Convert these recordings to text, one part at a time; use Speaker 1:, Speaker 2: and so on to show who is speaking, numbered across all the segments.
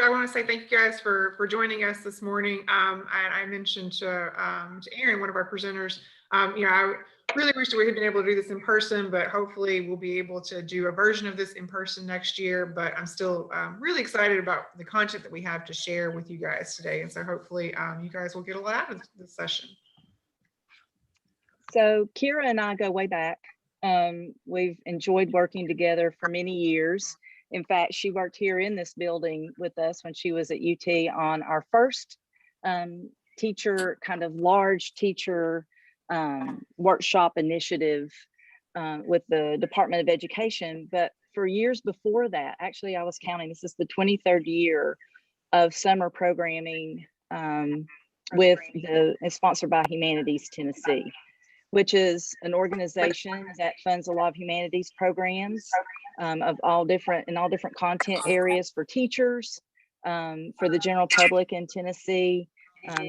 Speaker 1: I want to say thank you guys for joining us this morning. I mentioned to Aaron, one of our presenters, I really wish that we had been able to do this in person, but hopefully we'll be able to do a version of this in person next year. But I'm still really excited about the content that we have to share with you guys today. And so hopefully you guys will get a lot out of this session.
Speaker 2: So Kira and I go way back. We've enjoyed working together for many years. In fact, she worked here in this building with us when she was at UT on our first large teacher workshop initiative with the Department of Education. But for years before that, actually, I was counting, this is the 23rd year of summer programming it's sponsored by Humanities Tennessee, which is an organization that funds a lot of humanities programs of all different content areas for teachers, for the general public in Tennessee.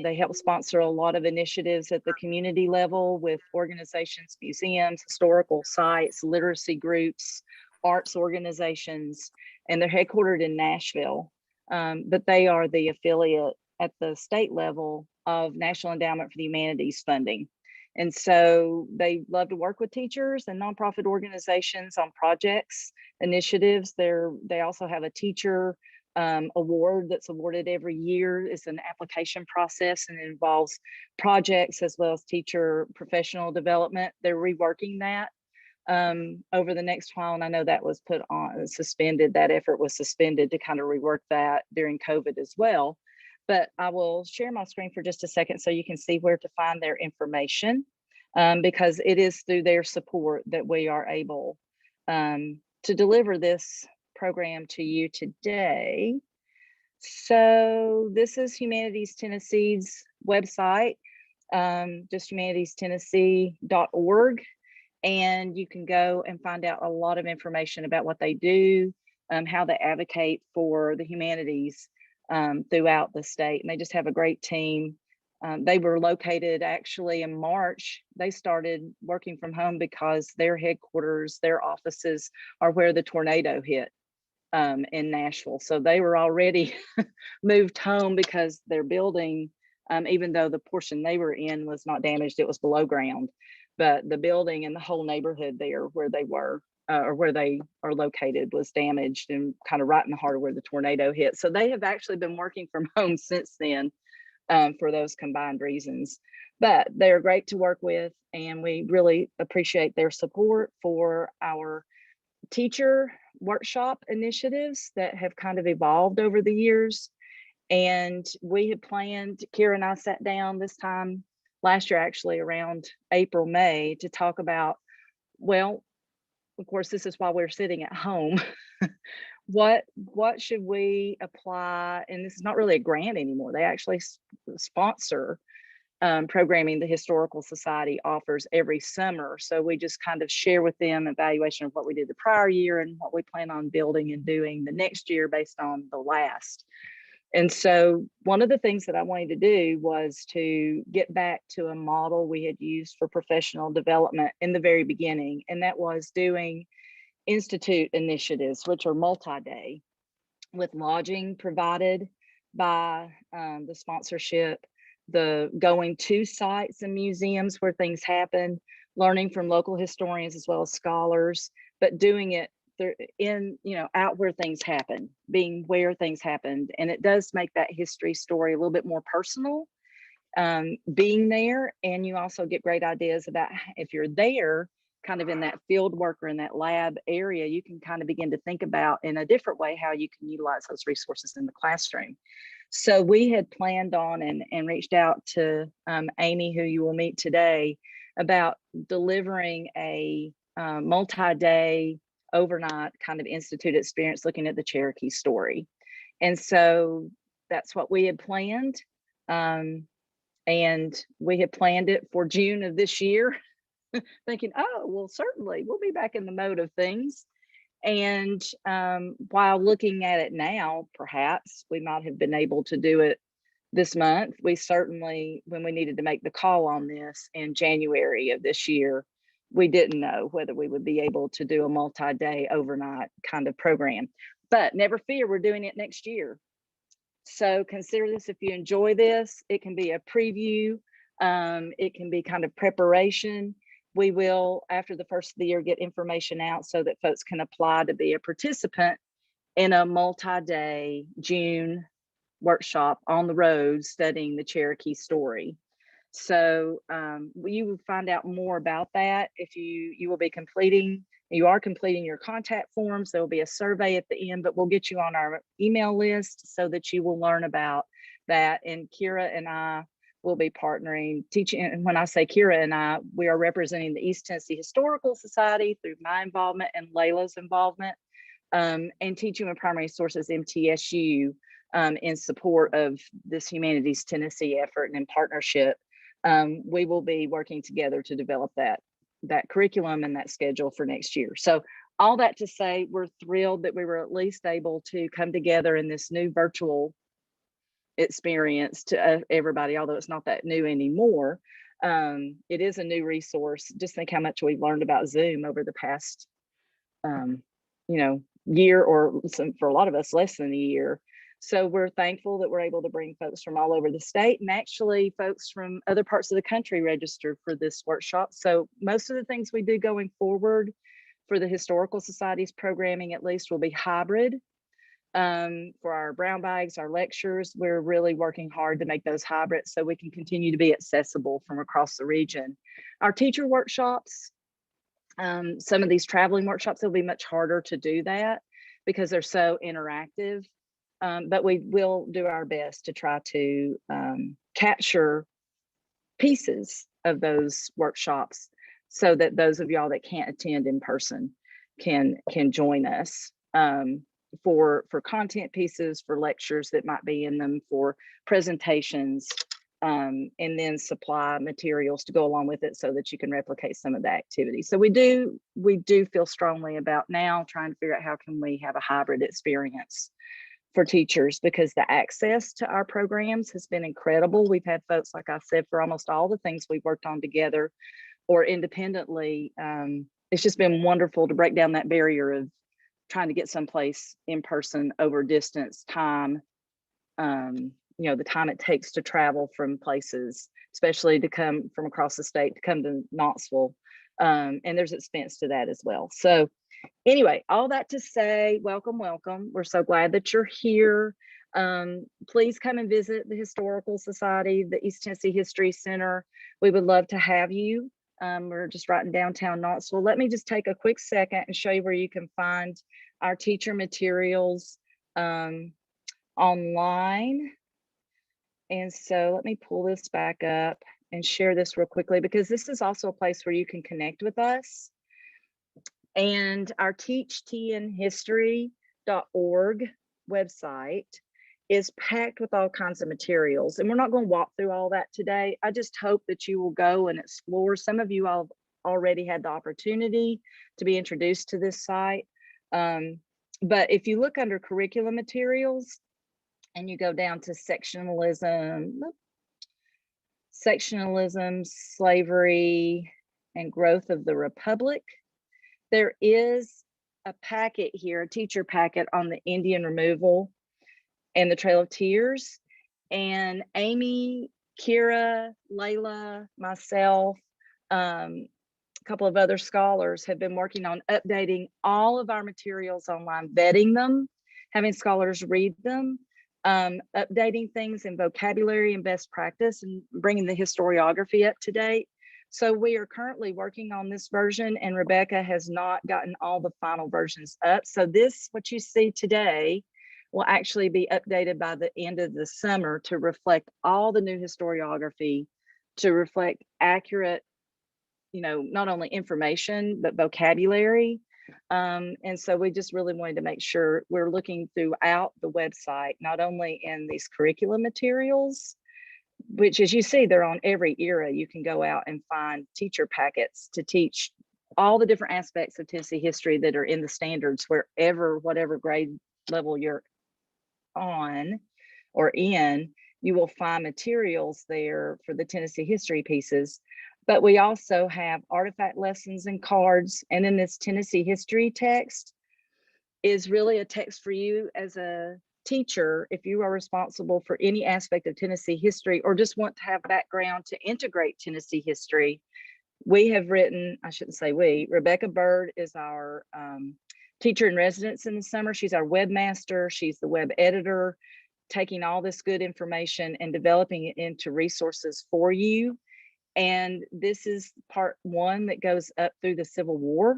Speaker 2: They help sponsor a lot of initiatives at the community level with organizations, museums, historical sites, literacy groups, arts organizations, and they're headquartered in Nashville. But they are the affiliate at the state level of National Endowment for the Humanities funding. And so they love to work with teachers and nonprofit organizations on projects, initiatives. They also have a teacher award that's awarded every year. It's an application process and it involves projects as well as teacher professional development. They're reworking that over the next while. And I know that was suspended. That effort was suspended to kind of rework that during COVID as well. But I will share my screen for just a second so you can see where to find their information, because it is through their support that we are able to deliver this program to you today. So this is Humanities Tennessee's website, just humanitiestennessee.org. And you can go and find out a lot of information about what they do, how they advocate for the humanities throughout the state. And they just have a great team. They were located actually in March. They started working from home because their headquarters, their offices are where the tornado hit in Nashville. So they were already moved home because their building, even though the portion they were in was not damaged, it was below ground. But the building and the whole neighborhood there where they were or where they are located was damaged and kind of right in the heart of where the tornado hit. So they have actually been working from home since then for those combined reasons. But they're great to work with, and we really appreciate their support for our teacher workshop initiatives that have kind of evolved over the years. And we had planned, Kira and I sat down this time last year, actually around April, May, to talk about, well, of course, this is why we're sitting at home. What should we apply? And this is not really a grant anymore. They actually sponsor programming the Historical Society offers every summer. So we just kind of share with them evaluation of what we did the prior year and what we plan on building and doing the next year based on the last. And so one of the things that I wanted to do was to get back to a model we had used for professional development in the very beginning, and that was doing institute initiatives, which are multi-day with lodging provided by the sponsorship, the going to sites and museums where things happen, learning from local historians as well as scholars, but doing it in, out where things happen, being where things happened. And it does make that history story a little bit more personal, being there. And you also get great ideas about, if you're there kind of in that field work or in that lab area, you can kind of begin to think about in a different way how you can utilize those resources in the classroom. So we had planned on and reached out to Amy, who you will meet today, about delivering a multi-day overnight kind of institute experience looking at the Cherokee story. And so that's what we had planned. And we had planned it for June of this year, thinking, oh, well, certainly we'll be back in the mode of things. And while looking at it now, perhaps we might have been able to do it this month. We certainly, when we needed to make the call on this in January of this year, we didn't know whether we would be able to do a multi-day overnight kind of program. But never fear, we're doing it next year. So consider this, if you enjoy this, it can be a preview. It can be kind of preparation. We will, after the first of the year, get information out so that folks can apply to be a participant in a multi-day June workshop on the road studying the Cherokee story. So you will find out more about that if you will be completing. You are completing your contact forms. There will be a survey at the end, but we'll get you on our email list so that you will learn about that. And Kira and I will be partnering, teaching. And when I say Kira and I, we are representing the East Tennessee Historical Society through my involvement and Layla's involvement, and Teaching with Primary Sources MTSU in support of this Humanities Tennessee effort and in partnership. We will be working together to develop that curriculum and that schedule for next year. So all that to say, we're thrilled that we were at least able to come together in this new virtual experience to everybody, although it's not that new anymore. It is a new resource. Just think how much we've learned about Zoom over the past, year, or for a lot of us, less than a year. So we're thankful that we're able to bring folks from all over the state, and actually folks from other parts of the country registered for this workshop. So most of the things we do going forward for the Historical Society's programming, at least, will be hybrid. For our brown bags, our lectures, we're really working hard to make those hybrid so we can continue to be accessible from across the region. Our teacher workshops, some of these traveling workshops, it'll be much harder to do that because they're so interactive. But we will do our best to try to capture pieces of those workshops so that those of y'all that can't attend in person can join us for content pieces, for lectures that might be in them, for presentations, and then supply materials to go along with it so that you can replicate some of the activity. So we do feel strongly about now trying to figure out how can we have a hybrid experience for teachers, because the access to our programs has been incredible. We've had folks, like I said, for almost all the things we've worked on together or independently. It's just been wonderful to break down that barrier of trying to get someplace in person over distance, time, the time it takes to travel from places, especially to come from across the state to come to Knoxville. And there's expense to that as well. So anyway, all that to say, welcome, welcome. We're so glad that you're here. Please come and visit the Historical Society, the East Tennessee History Center. We would love to have you. We're just right in downtown Knoxville. Let me just take a quick second and show you where you can find our teacher materials online. And so let me pull this back up and share this real quickly, because this is also a place where you can connect with us. And our teachtnhistory.org website is packed with all kinds of materials. And we're not going to walk through all that today. I just hope that you will go and explore. Some of you all already had the opportunity to be introduced to this site. But if you look under curriculum materials and you go down to sectionalism, slavery, and growth of the Republic, there is a packet here, a teacher packet on the Indian removal and the Trail of Tears. And Amy, Kira, Layla, myself, a couple of other scholars have been working on updating all of our materials online, vetting them, having scholars read them, updating things in vocabulary and best practice, and bringing the historiography up to date. So we are currently working on this version, and Rebecca has not gotten all the final versions up. So this, what you see today, will actually be updated by the end of the summer to reflect all the new historiography, to reflect accurate, not only information, but vocabulary. And so we just really wanted to make sure we're looking throughout the website, not only in these curriculum materials, which, as you see, they're on every era. You can go out and find teacher packets to teach all the different aspects of Tennessee history that are in the standards, whatever grade level you're on or in, you will find materials there for the Tennessee history pieces. But we also have artifact lessons and cards. And then this Tennessee history text is really a text for you as a teacher, if you are responsible for any aspect of Tennessee history or just want to have background to integrate Tennessee history, we have written, I shouldn't say we, Rebecca Bird is our teacher in residence in the summer. She's our webmaster. She's the web editor, taking all this good information and developing it into resources for you. And this is part 1 that goes up through the Civil War.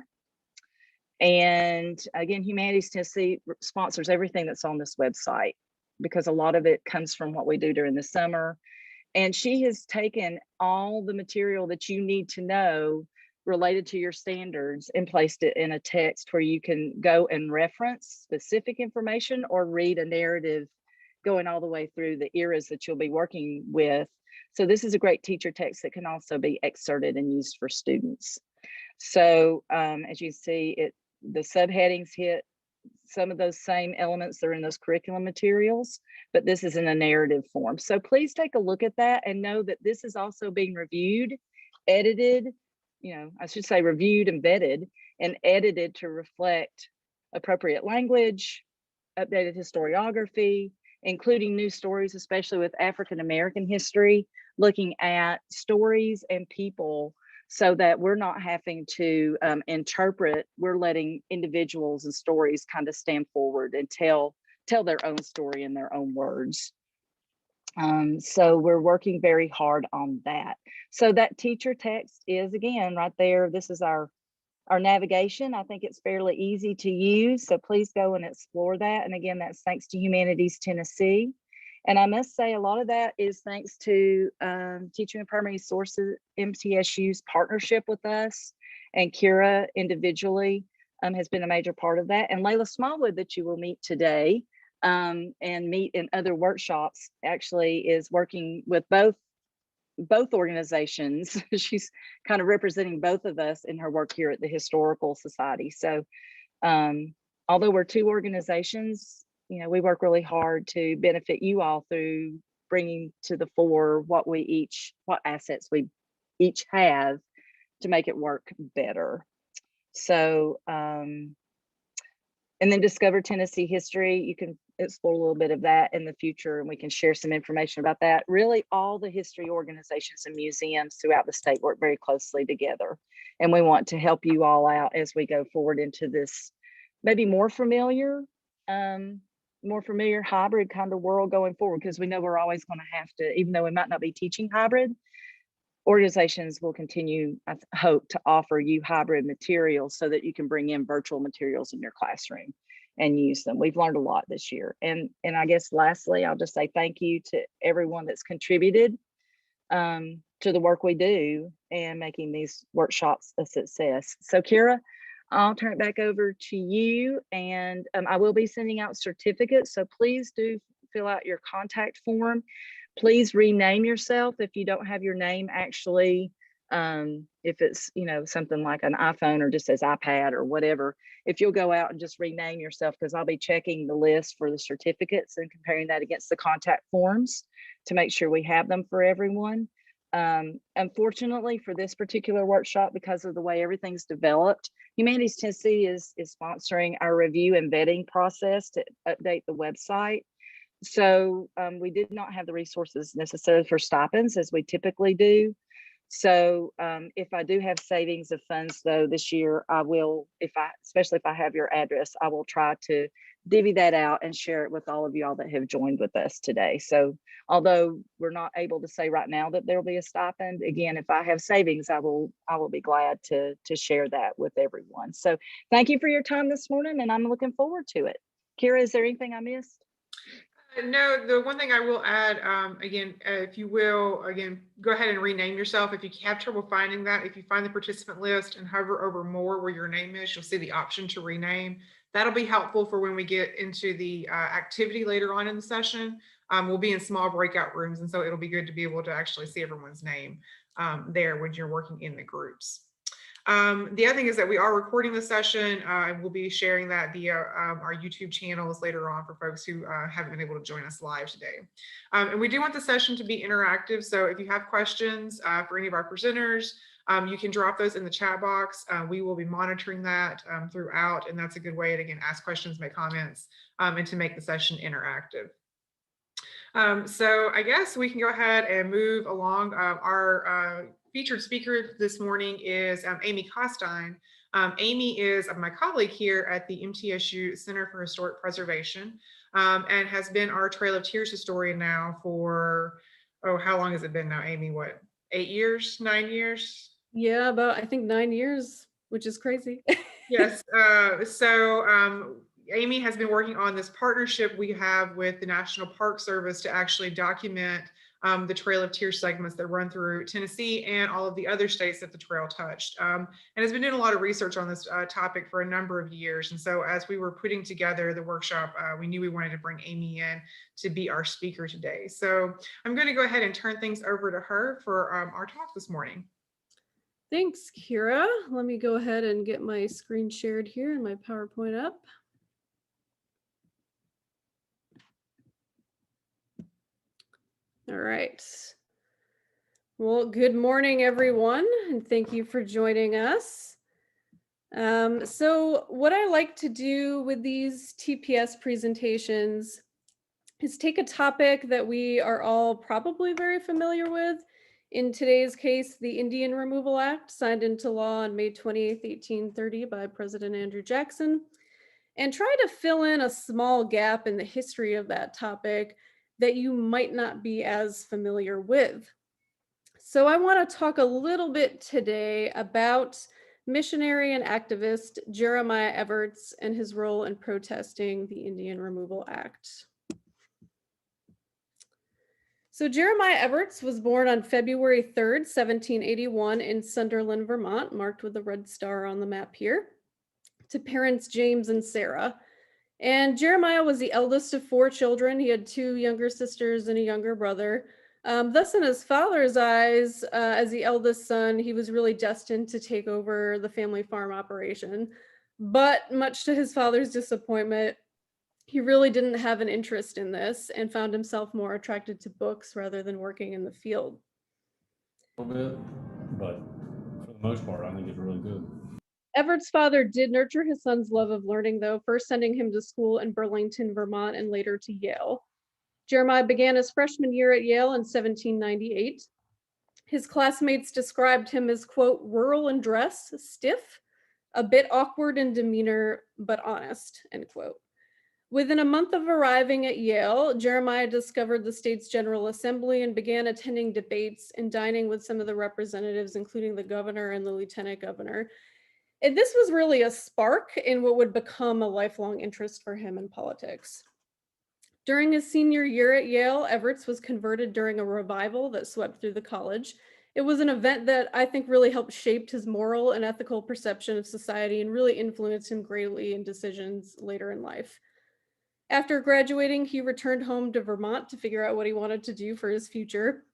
Speaker 2: And again, Humanities Tennessee sponsors everything that's on this website because a lot of it comes from what we do during the summer. And she has taken all the material that you need to know related to your standards and placed it in a text where you can go and reference specific information or read a narrative going all the way through the eras that you'll be working with. So this is a great teacher text that can also be excerpted and used for students. So as you see, the subheadings hit some of those same elements that are in those curriculum materials, but this is in a narrative form. So please take a look at that and know that this is also being reviewed, edited, I should say reviewed and vetted and edited to reflect appropriate language, updated historiography, including new stories, especially with African-American history, looking at stories and people so that we're not having to interpret, we're letting individuals and stories kind of stand forward and tell their own story in their own words. So we're working very hard on that. So that teacher text is, again, right there. This is our navigation. I think it's fairly easy to use. So please go and explore that. And again, that's thanks to Humanities Tennessee. And I must say a lot of that is thanks to Teaching and Primary Sources, MTSU's partnership with us, and Kira individually has been a major part of that. And Layla Smallwood, that you will meet today and meet in other workshops, actually is working with both organizations. She's kind of representing both of us in her work here at the Historical Society. So although we're 2 organizations, we work really hard to benefit you all through bringing to the fore what assets we each have to make it work better. So, and then Discover Tennessee History, you can explore a little bit of that in the future, and we can share some information about that. Really, all the history organizations and museums throughout the state work very closely together. And we want to help you all out as we go forward into this maybe more familiar hybrid kind of world going forward, because we know we're always going to have to, even though we might not be teaching hybrid, organizations will continue, I hope, to offer you hybrid materials so that you can bring in virtual materials in your classroom and use them. We've learned a lot this year. And I guess lastly, I'll just say thank you to everyone that's contributed to the work we do and making these workshops a success. So Kira, I'll turn it back over to you, and I will be sending out certificates. So please do fill out your contact form. Please rename yourself if you don't have your name actually, if it's, something like an iPhone or just says iPad or whatever. If you'll go out and just rename yourself, because I'll be checking the list for the certificates and comparing that against the contact forms to make sure we have them for everyone. Unfortunately for this particular workshop, because of the way everything's developed, Humanities Tennessee is sponsoring our review and vetting process to update the website. So we did not have the resources necessarily for stipends as we typically do. So if I do have savings of funds though this year, I will, especially if I have your address, I will try to divvy that out and share it with all of y'all that have joined with us today. So although we're not able to say right now that there'll be a stipend, again, if I have savings, I will be glad to share that with everyone. So thank you for your time this morning, and I'm looking forward to it. Kira, is there anything I missed?
Speaker 1: No, the one thing I will add, again, if you will, again, go ahead and rename yourself. If you have trouble finding that, if you find the participant list and hover over more where your name is, you'll see the option to rename. That'll be helpful for when we get into the activity later on in the session. We'll be in small breakout rooms, and so it'll be good to be able to actually see everyone's name there when you're working in the groups. The other thing is that we are recording the session, and we'll be sharing that via our YouTube channels later on for folks who haven't been able to join us live today. And we do want the session to be interactive. So if you have questions for any of our presenters, you can drop those in the chat box. We will be monitoring that throughout, and that's a good way to, again, ask questions, make comments, and to make the session interactive. So I guess we can go ahead and move along. Our featured speaker this morning is Amy Costine. Amy is my colleague here at the MTSU Center for Historic Preservation, and has been our Trail of Tears historian now for, oh, how long has it been now, Amy? What, 8 years, 9 years?
Speaker 3: Yeah, about, I think 9 years, which is crazy.
Speaker 1: Yes. Amy has been working on this partnership we have with the National Park Service to actually document the Trail of Tears segments that run through Tennessee and all of the other states that the trail touched, and has been doing a lot of research on this topic for a number of years. And so as we were putting together the workshop, we knew we wanted to bring Amy in to be our speaker today. So I'm going to go ahead and turn things over to her for our talk this morning.
Speaker 3: Thanks, Kira. Let me go ahead and get my screen shared here and my PowerPoint up. All right. Well, good morning, everyone, and thank you for joining us. So what I like to do with these TPS presentations is take a topic that we are all probably very familiar with. In today's case, the Indian Removal Act, signed into law on May 28, 1830 by President Andrew Jackson, and try to fill in a small gap in the history of that topic that you might not be as familiar with. So I want to talk a little bit today about missionary and activist Jeremiah Evarts and his role in protesting the Indian Removal Act. So Jeremiah Evarts was born on February 3rd, 1781 in Sunderland, Vermont, marked with a red star on the map here, to parents James and Sarah. And Jeremiah was the eldest of 4 children. He had 2 younger sisters and a younger brother. Thus, in his father's eyes, as the eldest son, he was really destined to take over the family farm operation. But much to his father's disappointment, he really didn't have an interest in this and found himself more attracted to books rather than working in the field.
Speaker 4: A little bit, but for the most part, I think it's really good.
Speaker 3: Everett's father did nurture his son's love of learning, though, first sending him to school in Burlington, Vermont, and later to Yale. Jeremiah began his freshman year at Yale in 1798. His classmates described him as, quote, rural in dress, stiff, a bit awkward in demeanor, but honest, end quote. Within a month of arriving at Yale, Jeremiah discovered the state's General Assembly and began attending debates and dining with some of the representatives, including the governor and the lieutenant governor. And this was really a spark in what would become a lifelong interest for him in politics. During his senior year at Yale, Evarts was converted during a revival that swept through the college. It was an event that I think really helped shape his moral and ethical perception of society and really influenced him greatly in decisions later in life. After graduating, he returned home to Vermont to figure out what he wanted to do for his future.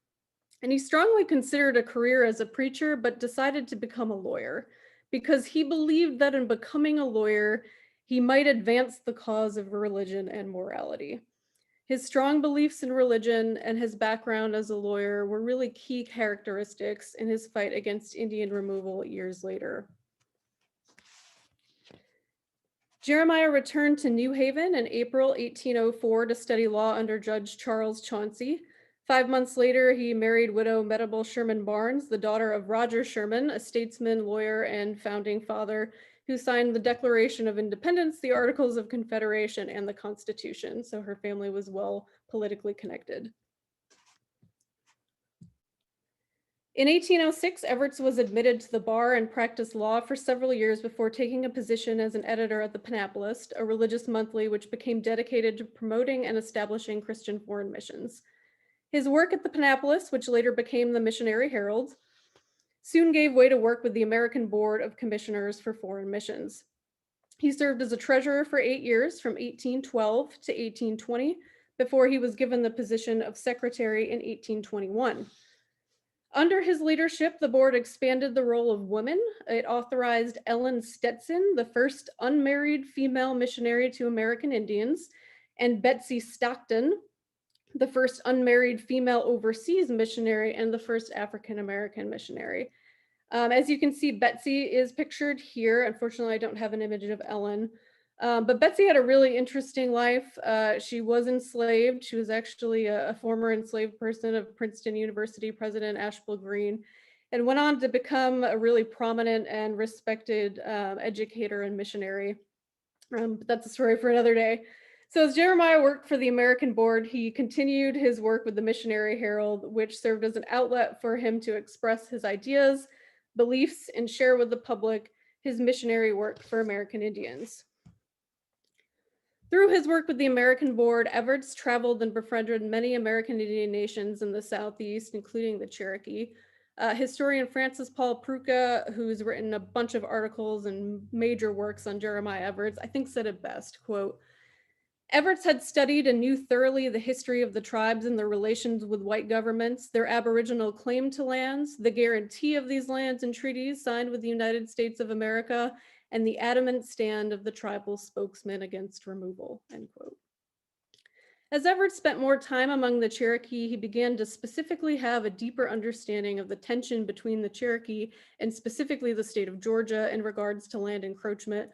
Speaker 3: And he strongly considered a career as a preacher, but decided to become a lawyer because he believed that in becoming a lawyer, he might advance the cause of religion and morality. His strong beliefs in religion and his background as a lawyer were really key characteristics in his fight against Indian removal years later. Jeremiah returned to New Haven in April 1804 to study law under Judge Charles Chauncey. 5 months later, he married widow Metabel Sherman Barnes, the daughter of Roger Sherman, a statesman, lawyer, and founding father who signed the Declaration of Independence, the Articles of Confederation, and the Constitution. So her family was well politically connected. In 1806, Evarts was admitted to the bar and practiced law for several years before taking a position as an editor at the Panoplyst, a religious monthly which became dedicated to promoting and establishing Christian foreign missions. His work at the Panoplyst, which later became the Missionary Herald, soon gave way to work with the American Board of Commissioners for Foreign Missions. He served as a treasurer for 8 years, from 1812 to 1820, before he was given the position of secretary in 1821. Under his leadership, the board expanded the role of women. It authorized Ellen Stetson, the first unmarried female missionary to American Indians, and Betsy Stockton, the first unmarried female overseas missionary and the first African-American missionary. As you can see, Betsy is pictured here. Unfortunately, I don't have an image of Ellen. But Betsy had a really interesting life. She was enslaved. She was actually a former enslaved person of Princeton University President Ashbel Green, and went on to become a really prominent and respected educator and missionary. But that's a story for another day. So as Jeremiah worked for the American Board, he continued his work with the Missionary Herald, which served as an outlet for him to express his ideas, beliefs, and share with the public his missionary work for American Indians. Through his work with the American Board, Evarts traveled and befriended many American Indian nations in the Southeast, including the Cherokee. Historian Francis Paul Pruka, who's written a bunch of articles and major works on Jeremiah Evarts, I think said it best, quote, "Evarts had studied and knew thoroughly the history of the tribes and their relations with white governments, their aboriginal claim to lands, the guarantee of these lands and treaties signed with the United States of America, and the adamant stand of the tribal spokesman against removal," end quote. As Everett spent more time among the Cherokee, he began to specifically have a deeper understanding of the tension between the Cherokee and specifically the state of Georgia in regards to land encroachment,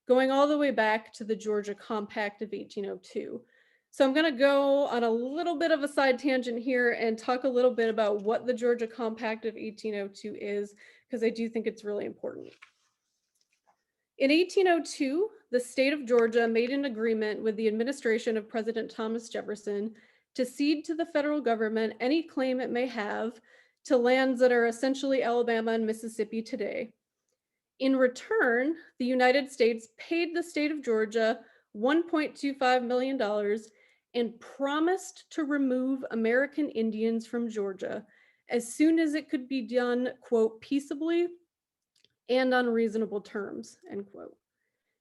Speaker 3: going all the way back to the Georgia Compact of 1802. So I'm going to go on a little bit of a side tangent here and talk a little bit about what the Georgia Compact of 1802 is, because I do think it's really important. In 1802, the state of Georgia made an agreement with the administration of President Thomas Jefferson to cede to the federal government any claim it may have to lands that are essentially Alabama and Mississippi today. In return, the United States paid the state of Georgia $1.25 million and promised to remove American Indians from Georgia as soon as it could be done, quote, peaceably and on reasonable terms, end quote.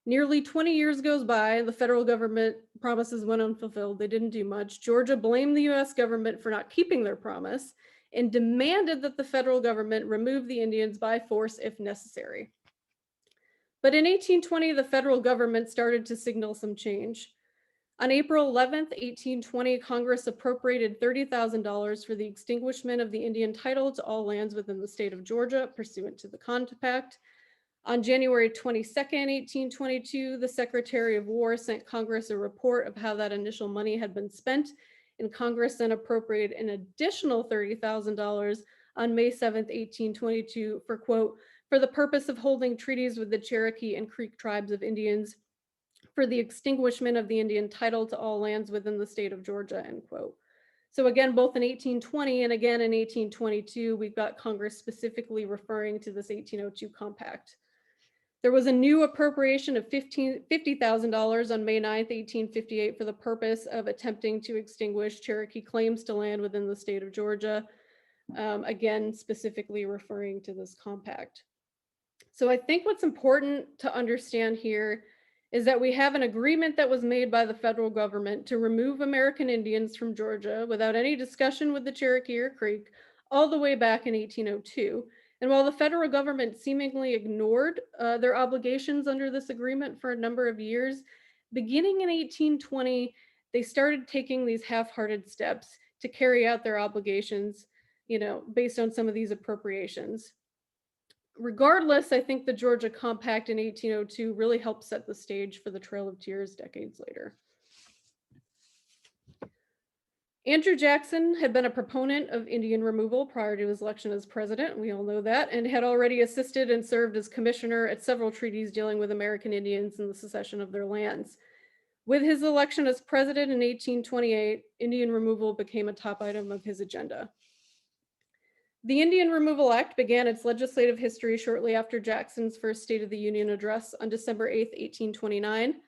Speaker 3: Nearly 20 years goes by, the federal government promises went unfulfilled. They didn't do much. Georgia blamed the US government for not keeping their promise and demanded that the federal government remove the Indians by force if necessary. But in 1820, the federal government started to signal some change. On April 11th, 1820, Congress appropriated $30,000 for the extinguishment of the Indian title to all lands within the state of Georgia, pursuant to the Compact. On January 22nd, 1822, the Secretary of War sent Congress a report of how that initial money had been spent, and Congress then appropriated an additional $30,000 on May 7th, 1822 for, quote, "for the purpose of holding treaties with the Cherokee and Creek tribes of Indians for the extinguishment of the Indian title to all lands within the state of Georgia," end quote. So again, both in 1820 and again in 1822, we've got Congress specifically referring to this 1802 compact. There was a new appropriation of $50,000 on May 9th, 1858 for the purpose of attempting to extinguish Cherokee claims to land within the state of Georgia, again, specifically referring to this compact. So I think what's important to understand here is that we have an agreement that was made by the federal government to remove American Indians from Georgia without any discussion with the Cherokee or Creek all the way back in 1802. And while the federal government seemingly ignored their obligations under this agreement for a number of years, beginning in 1820, they started taking these half-hearted steps to carry out their obligations, based on some of these appropriations. Regardless, I think the Georgia Compact in 1802 really helped set the stage for the Trail of Tears decades later. Andrew Jackson had been a proponent of Indian removal prior to his election as president, we all know that, and had already assisted and served as commissioner at several treaties dealing with American Indians and the secession of their lands. With his election as president in 1828, Indian removal became a top item of his agenda. The Indian Removal Act began its legislative history shortly after Jackson's first State of the Union address on December 8, 1829.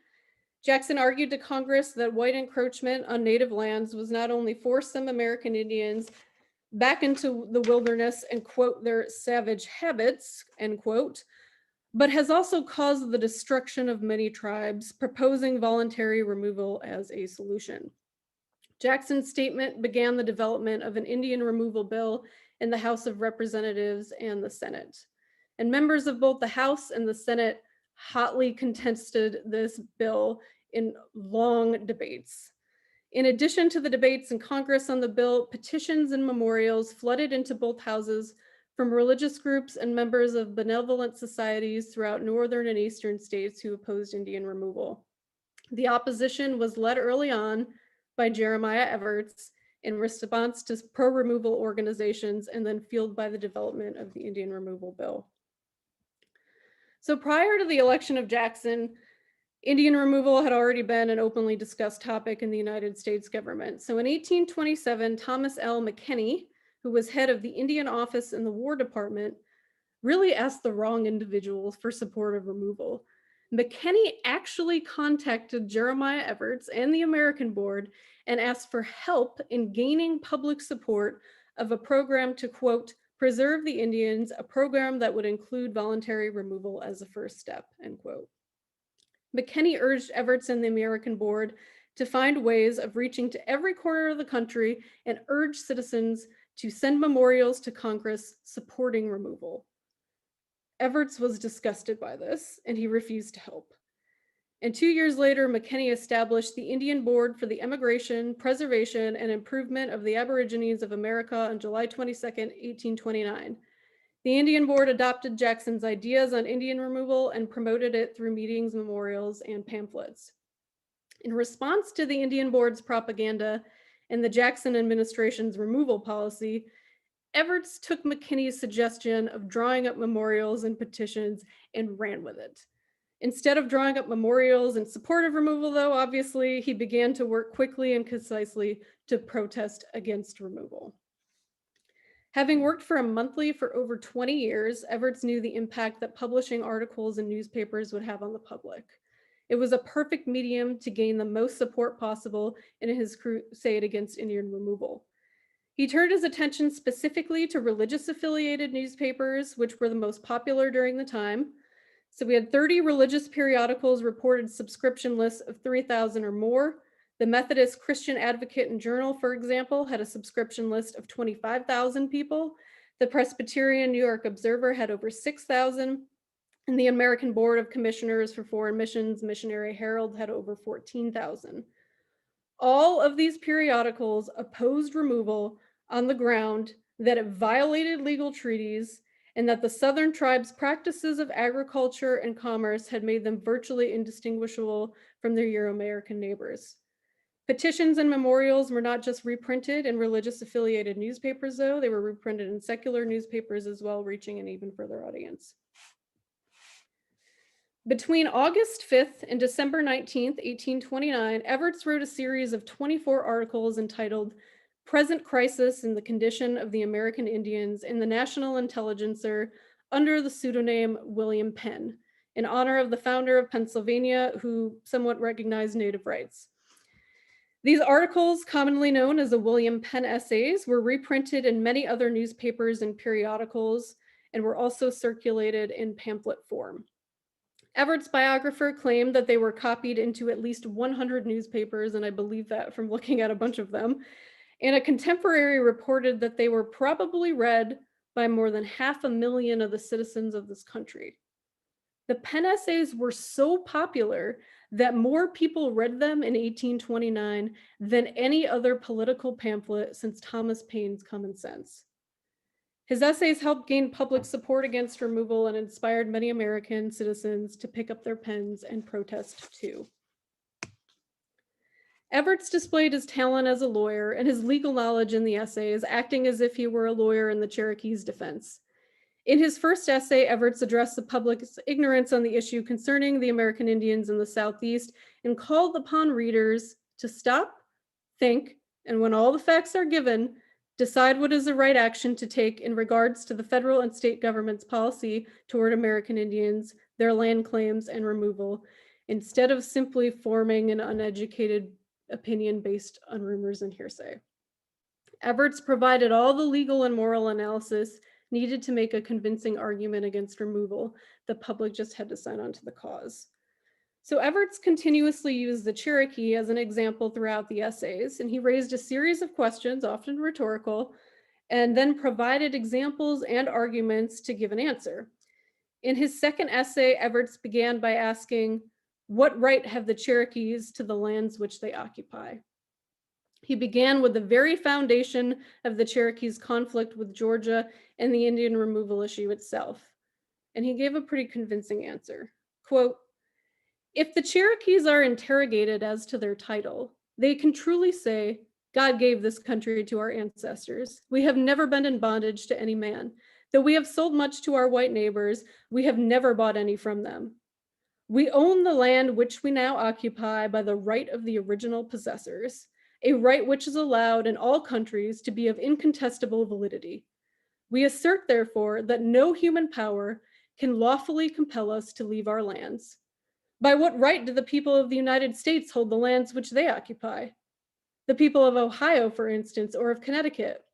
Speaker 3: Jackson argued to Congress that white encroachment on native lands was not only forced some American Indians back into the wilderness and, quote, their savage habits, end quote, but has also caused the destruction of many tribes, proposing voluntary removal as a solution. Jackson's statement began the development of an Indian removal bill in the House of Representatives and the Senate. And members of both the House and the Senate hotly contested this bill in long debates. In addition to the debates in Congress on the bill, petitions and memorials flooded into both houses from religious groups and members of benevolent societies throughout northern and eastern states who opposed Indian removal. The opposition was led early on by Jeremiah Evarts in response to pro-removal organizations, and then fueled by the development of the Indian removal bill. So prior to the election of Jackson, Indian removal had already been an openly discussed topic in the United States government. So in 1827, Thomas L. McKinney, who was head of the Indian office in the War Department, really asked the wrong individuals for support of removal. McKinney actually contacted Jeremiah Evarts and the American Board and asked for help in gaining public support of a program to, quote, preserve the Indians, a program that would include voluntary removal as a first step, end quote. McKinney urged Evarts and the American Board to find ways of reaching to every corner of the country and urge citizens to send memorials to Congress supporting removal. Evarts was disgusted by this, and he refused to help. And 2 years later, McKinney established the Indian Board for the Emigration, Preservation, and Improvement of the Aborigines of America on July 22nd, 1829. The Indian Board adopted Jackson's ideas on Indian removal and promoted it through meetings, memorials, and pamphlets. In response to the Indian Board's propaganda and the Jackson administration's removal policy, Evarts took McKinney's suggestion of drawing up memorials and petitions and ran with it. Instead of drawing up memorials in support of removal, though, obviously, he began to work quickly and concisely to protest against removal. Having worked for a monthly for over 20 years, Evarts knew the impact that publishing articles in newspapers would have on the public. It was a perfect medium to gain the most support possible in his crusade against Indian removal. He turned his attention specifically to religious affiliated newspapers, which were the most popular during the time. So we had 30 religious periodicals reported subscription lists of 3,000 or more. The Methodist Christian Advocate and Journal, for example, had a subscription list of 25,000 people. The Presbyterian New York Observer had over 6,000. And the American Board of Commissioners for Foreign Missions, Missionary Herald, had over 14,000. All of these periodicals opposed removal on the ground that it violated legal treaties and that the Southern tribes' practices of agriculture and commerce had made them virtually indistinguishable from their Euro-American neighbors. Petitions and memorials were not just reprinted in religious affiliated newspapers, though, they were reprinted in secular newspapers as well, reaching an even further audience. Between August 5th and December 19th, 1829, Evarts wrote a series of 24 articles entitled Present Crisis in the Condition of the American Indians in the National Intelligencer under the pseudonym William Penn, in honor of the founder of Pennsylvania who somewhat recognized native rights. These articles, commonly known as the William Penn Essays, were reprinted in many other newspapers and periodicals and were also circulated in pamphlet form. Evarts' biographer claimed that they were copied into at least 100 newspapers, and I believe that from looking at a bunch of them. And a contemporary reported that they were probably read by more than 500,000 of the citizens of this country. The Penn Essays were so popular that more people read them in 1829 than any other political pamphlet since Thomas Paine's Common Sense. His essays helped gain public support against removal and inspired many American citizens to pick up their pens and protest too. Evarts displayed his talent as a lawyer and his legal knowledge in the essays, acting as if he were a lawyer in the Cherokee's defense. In his first essay, Evarts addressed the public's ignorance on the issue concerning the American Indians in the Southeast and called upon readers to stop, think, and when all the facts are given, decide what is the right action to take in regards to the federal and state government's policy toward American Indians, their land claims, and removal, instead of simply forming an uneducated opinion based on rumors and hearsay. Evarts provided all the legal and moral analysis needed to make a convincing argument against removal. The public just had to sign on to the cause. So Evarts continuously used the Cherokee as an example throughout the essays, and he raised a series of questions, often rhetorical, and then provided examples and arguments to give an answer. In his second essay, Evarts began by asking, "What right have the Cherokees to the lands which they occupy?" He began with the very foundation of the Cherokees' conflict with Georgia and the Indian removal issue itself. And he gave a pretty convincing answer. Quote, "If the Cherokees are interrogated as to their title, they can truly say, 'God gave this country to our ancestors. We have never been in bondage to any man. Though we have sold much to our white neighbors, we have never bought any from them. We own the land which we now occupy by the right of the original possessors, a right which is allowed in all countries to be of incontestable validity. We assert, therefore, that no human power can lawfully compel us to leave our lands. By what right do the people of the United States hold the lands which they occupy? The people of Ohio, for instance, or of Connecticut?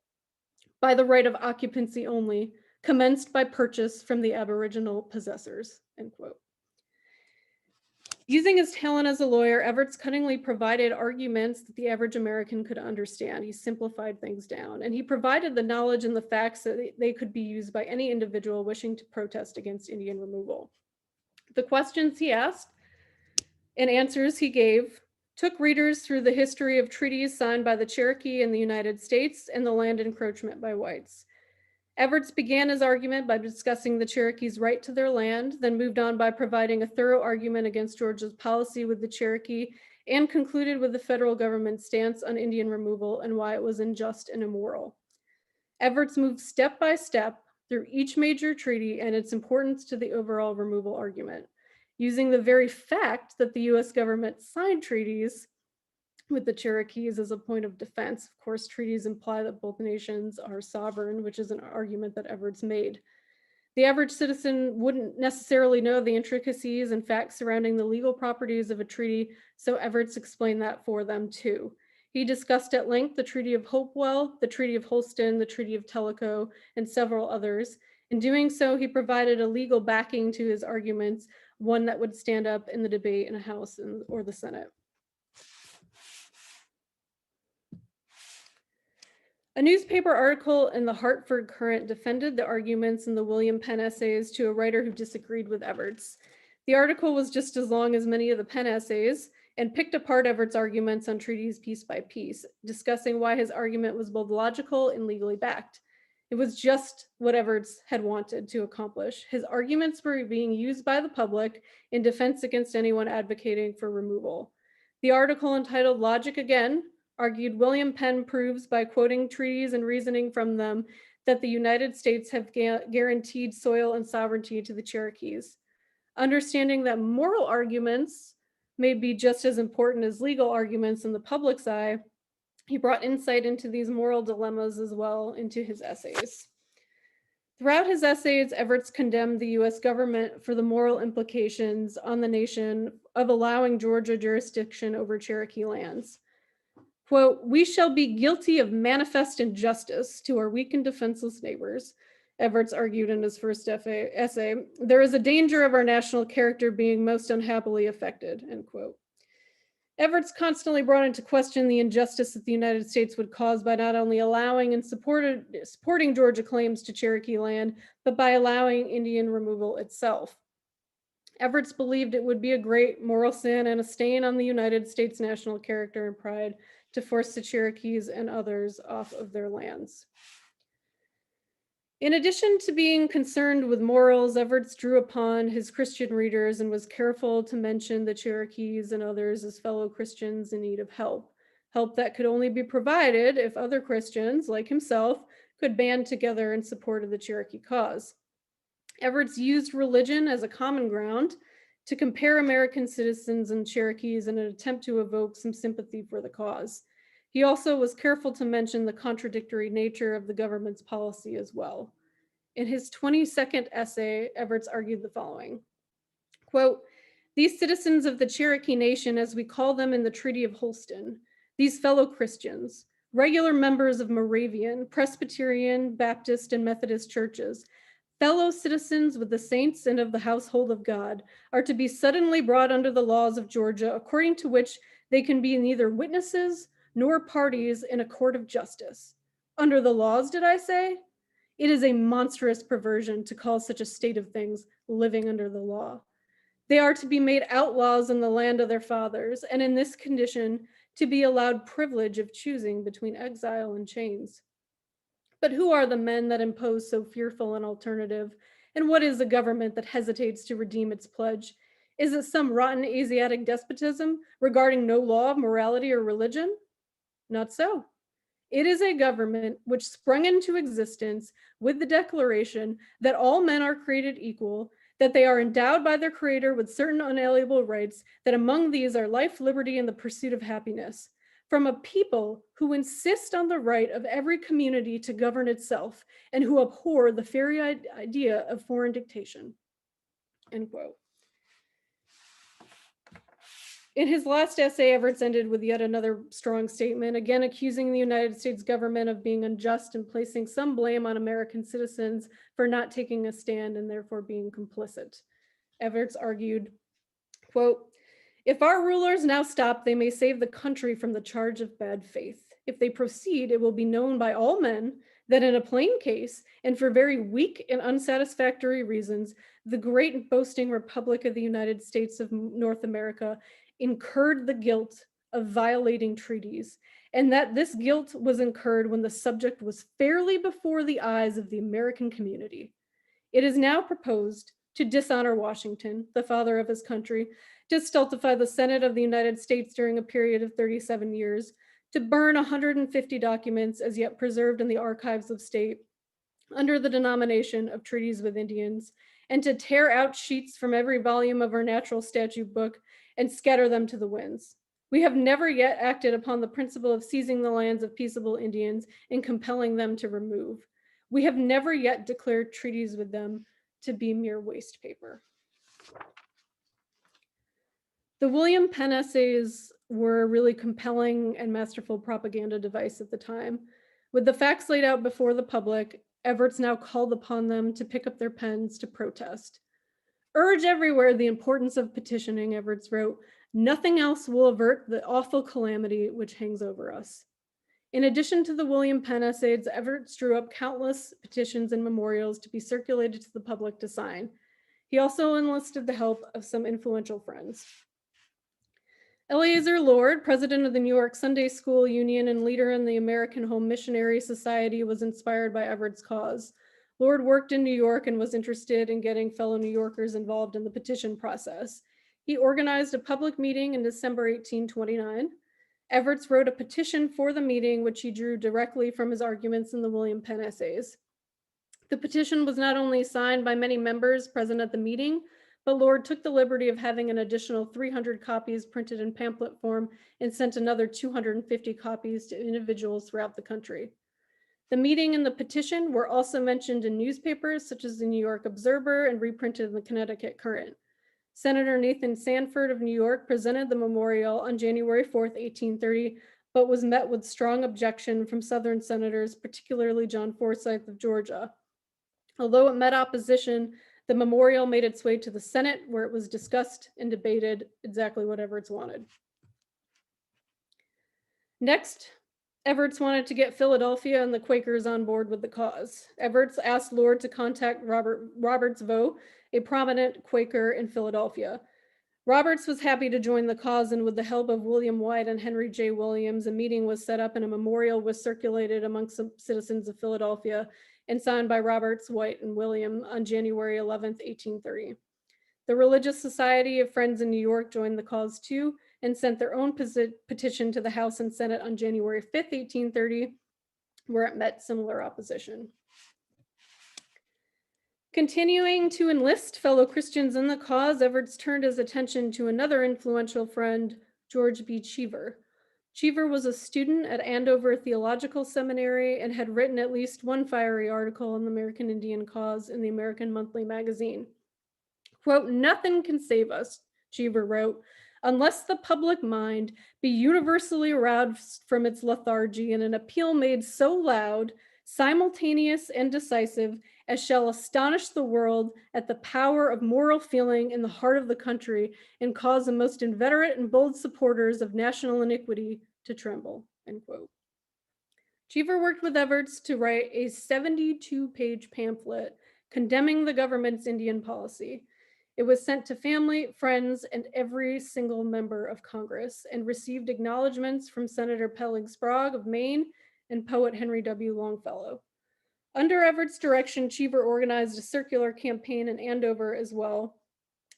Speaker 3: By the right of occupancy only, commenced by purchase from the aboriginal possessors," end quote. Using his talent as a lawyer, Evarts cunningly provided arguments that the average American could understand. He simplified things down, and he provided the knowledge and the facts that they could be used by any individual wishing to protest against Indian removal. The questions he asked and answers he gave took readers through the history of treaties signed by the Cherokee in the United States and the land encroachment by whites. Evarts began his argument by discussing the Cherokees' right to their land, then moved on by providing a thorough argument against Georgia's policy with the Cherokee, and concluded with the federal government's stance on Indian removal and why it was unjust and immoral. Evarts moved step by step through each major treaty and its importance to the overall removal argument, using the very fact that the US government signed treaties with the Cherokees as a point of defense. Of course, treaties imply that both nations are sovereign, which is an argument that Evarts made. The average citizen wouldn't necessarily know the intricacies and facts surrounding the legal properties of a treaty, so Evarts explained that for them too. He discussed at length the Treaty of Hopewell, the Treaty of Holston, the Treaty of Tellico, and several others. In doing so, he provided a legal backing to his arguments, one that would stand up in the debate in a House or the Senate. A newspaper article in the Hartford Courant defended the arguments in the William Penn essays to a writer who disagreed with Evarts. The article was just as long as many of the Penn essays and picked apart Evarts' arguments on treaties piece by piece, discussing why his argument was both logical and legally backed. It was just what Evarts had wanted to accomplish. His arguments were being used by the public in defense against anyone advocating for removal. The article, entitled "Logic Again," argued William Penn proves by quoting treaties and reasoning from them that the United States have guaranteed soil and sovereignty to the Cherokees. Understanding that moral arguments may be just as important as legal arguments in the public's eye, he brought insight into these moral dilemmas as well into his essays. Throughout his essays, Evarts condemned the US government for the moral implications on the nation of allowing Georgia jurisdiction over Cherokee lands. Quote, "We shall be guilty of manifest injustice to our weak and defenseless neighbors," Evarts argued in his first essay. "There is a danger of our national character being most unhappily affected," end quote. Evarts constantly brought into question the injustice that the United States would cause by not only allowing and supporting Georgia claims to Cherokee land, but by allowing Indian removal itself. Evarts believed it would be a great moral sin and a stain on the United States national character and pride to force the Cherokees and others off of their lands. In addition to being concerned with morals, Evarts drew upon his Christian readers and was careful to mention the Cherokees and others as fellow Christians in need of help that could only be provided if other Christians, like himself, could band together in support of the Cherokee cause. Evarts used religion as a common ground to compare American citizens and Cherokees in an attempt to evoke some sympathy for the cause. He also was careful to mention the contradictory nature of the government's policy as well. In his 22nd essay, Evarts argued the following, quote, "These citizens of the Cherokee Nation, as we call them in the Treaty of Holston, these fellow Christians, regular members of Moravian, Presbyterian, Baptist, and Methodist churches, fellow citizens with the saints and of the household of God, are to be suddenly brought under the laws of Georgia, according to which they can be neither witnesses nor parties in a court of justice. Under the laws, did I say? It is a monstrous perversion to call such a state of things living under the law. They are to be made outlaws in the land of their fathers, and in this condition to be allowed privilege of choosing between exile and chains. But who are the men that impose so fearful an alternative? And what is the government that hesitates to redeem its pledge? Is it some rotten Asiatic despotism regarding no law of morality or religion? Not so. It is a government which sprung into existence with the declaration that all men are created equal, that they are endowed by their Creator with certain unalienable rights, that among these are life, liberty, and the pursuit of happiness. From a people who insist on the right of every community to govern itself and who abhor the very idea of foreign dictation. End quote. In his last essay, Evarts ended with yet another strong statement, again accusing the United States government of being unjust and placing some blame on American citizens for not taking a stand and therefore being complicit. Evarts argued, quote, "If our rulers now stop, they may save the country from the charge of bad faith. If they proceed, it will be known by all men that in a plain case, and for very weak and unsatisfactory reasons, the great and boasting Republic of the United States of North America incurred the guilt of violating treaties, and that this guilt was incurred when the subject was fairly before the eyes of the American community. It is now proposed to dishonor Washington, the father of his country, to stultify the Senate of the United States during a period of 37 years, to burn 150 documents as yet preserved in the archives of state under the denomination of treaties with Indians, and to tear out sheets from every volume of our natural statute book and scatter them to the winds. We have never yet acted upon the principle of seizing the lands of peaceable Indians and compelling them to remove. We have never yet declared treaties with them to be mere waste paper." The William Penn essays were a really compelling and masterful propaganda device at the time. With the facts laid out before the public, Evarts now called upon them to pick up their pens to protest. "Urge everywhere the importance of petitioning," Evarts wrote. "Nothing else will avert the awful calamity which hangs over us." In addition to the William Penn essays, Evarts drew up countless petitions and memorials to be circulated to the public to sign. He also enlisted the help of some influential friends. Eleazar Lord, president of the New York Sunday School Union and leader in the American Home Missionary Society, was inspired by Evarts' cause. Lord worked in New York and was interested in getting fellow New Yorkers involved in the petition process. He organized a public meeting in December 1829. Evarts wrote a petition for the meeting, which he drew directly from his arguments in the William Penn essays. The petition was not only signed by many members present at the meeting, but Lord took the liberty of having an additional 300 copies printed in pamphlet form and sent another 250 copies to individuals throughout the country. The meeting and the petition were also mentioned in newspapers such as the New York Observer and reprinted in the Connecticut Current. Senator Nathan Sanford of New York presented the memorial on January 4th, 1830, but was met with strong objection from Southern senators, particularly John Forsyth of Georgia. Although it met opposition, the memorial made its way to the Senate, where it was discussed and debated exactly what Evarts wanted. Next, Evarts wanted to get Philadelphia and the Quakers on board with the cause. Evarts asked Lord to contact Roberts Vaux, a prominent Quaker in Philadelphia. Roberts was happy to join the cause, and with the help of William White and Henry J. Williams, a meeting was set up and a memorial was circulated amongst the citizens of Philadelphia and signed by Roberts, White, and William on January 11th, 1830. The Religious Society of Friends in New York joined the cause too and sent their own petition to the House and Senate on January 5th, 1830, where it met similar opposition. Continuing to enlist fellow Christians in the cause, Evarts turned his attention to another influential friend, George B. Cheever. Cheever was a student at Andover Theological Seminary and had written at least one fiery article on the American Indian cause in the American Monthly Magazine. Quote, "Nothing can save us," Cheever wrote, "unless the public mind be universally aroused from its lethargy and an appeal made so loud, simultaneous, and decisive as shall astonish the world at the power of moral feeling in the heart of the country and cause the most inveterate and bold supporters of national iniquity to tremble." End quote. Cheever worked with Evarts to write a 72-page pamphlet condemning the government's Indian policy. It was sent to family, friends, and every single member of Congress and received acknowledgments from Senator Pelling Sprague of Maine and poet Henry W. Longfellow. Under Evarts' direction, Cheever organized a circular campaign in Andover as well.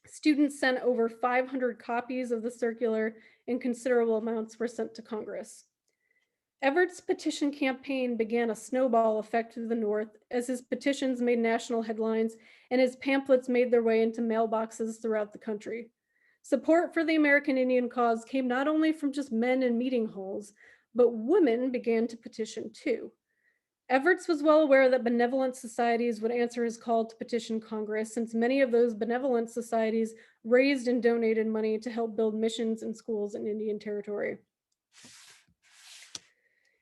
Speaker 3: Students sent over 500 copies of the circular, and considerable amounts were sent to Congress. Evarts' petition campaign began a snowball effect through the North as his petitions made national headlines and his pamphlets made their way into mailboxes throughout the country. Support for the American Indian cause came not only from just men in meeting halls, but women began to petition too. Evarts was well aware that benevolent societies would answer his call to petition Congress, since many of those benevolent societies raised and donated money to help build missions and schools in Indian Territory.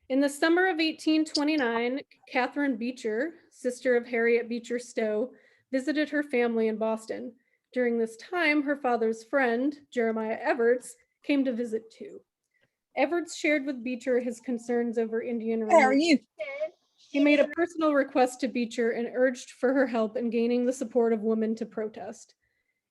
Speaker 3: In the summer of 1829, Catherine Beecher, sister of Harriet Beecher Stowe, visited her family in Boston. During this time, her father's friend, Jeremiah Evarts, came to visit too. Evarts shared with Beecher his concerns over Indian rights.
Speaker 2: How are you?
Speaker 3: He made a personal request to Beecher and urged for her help in gaining the support of women to protest.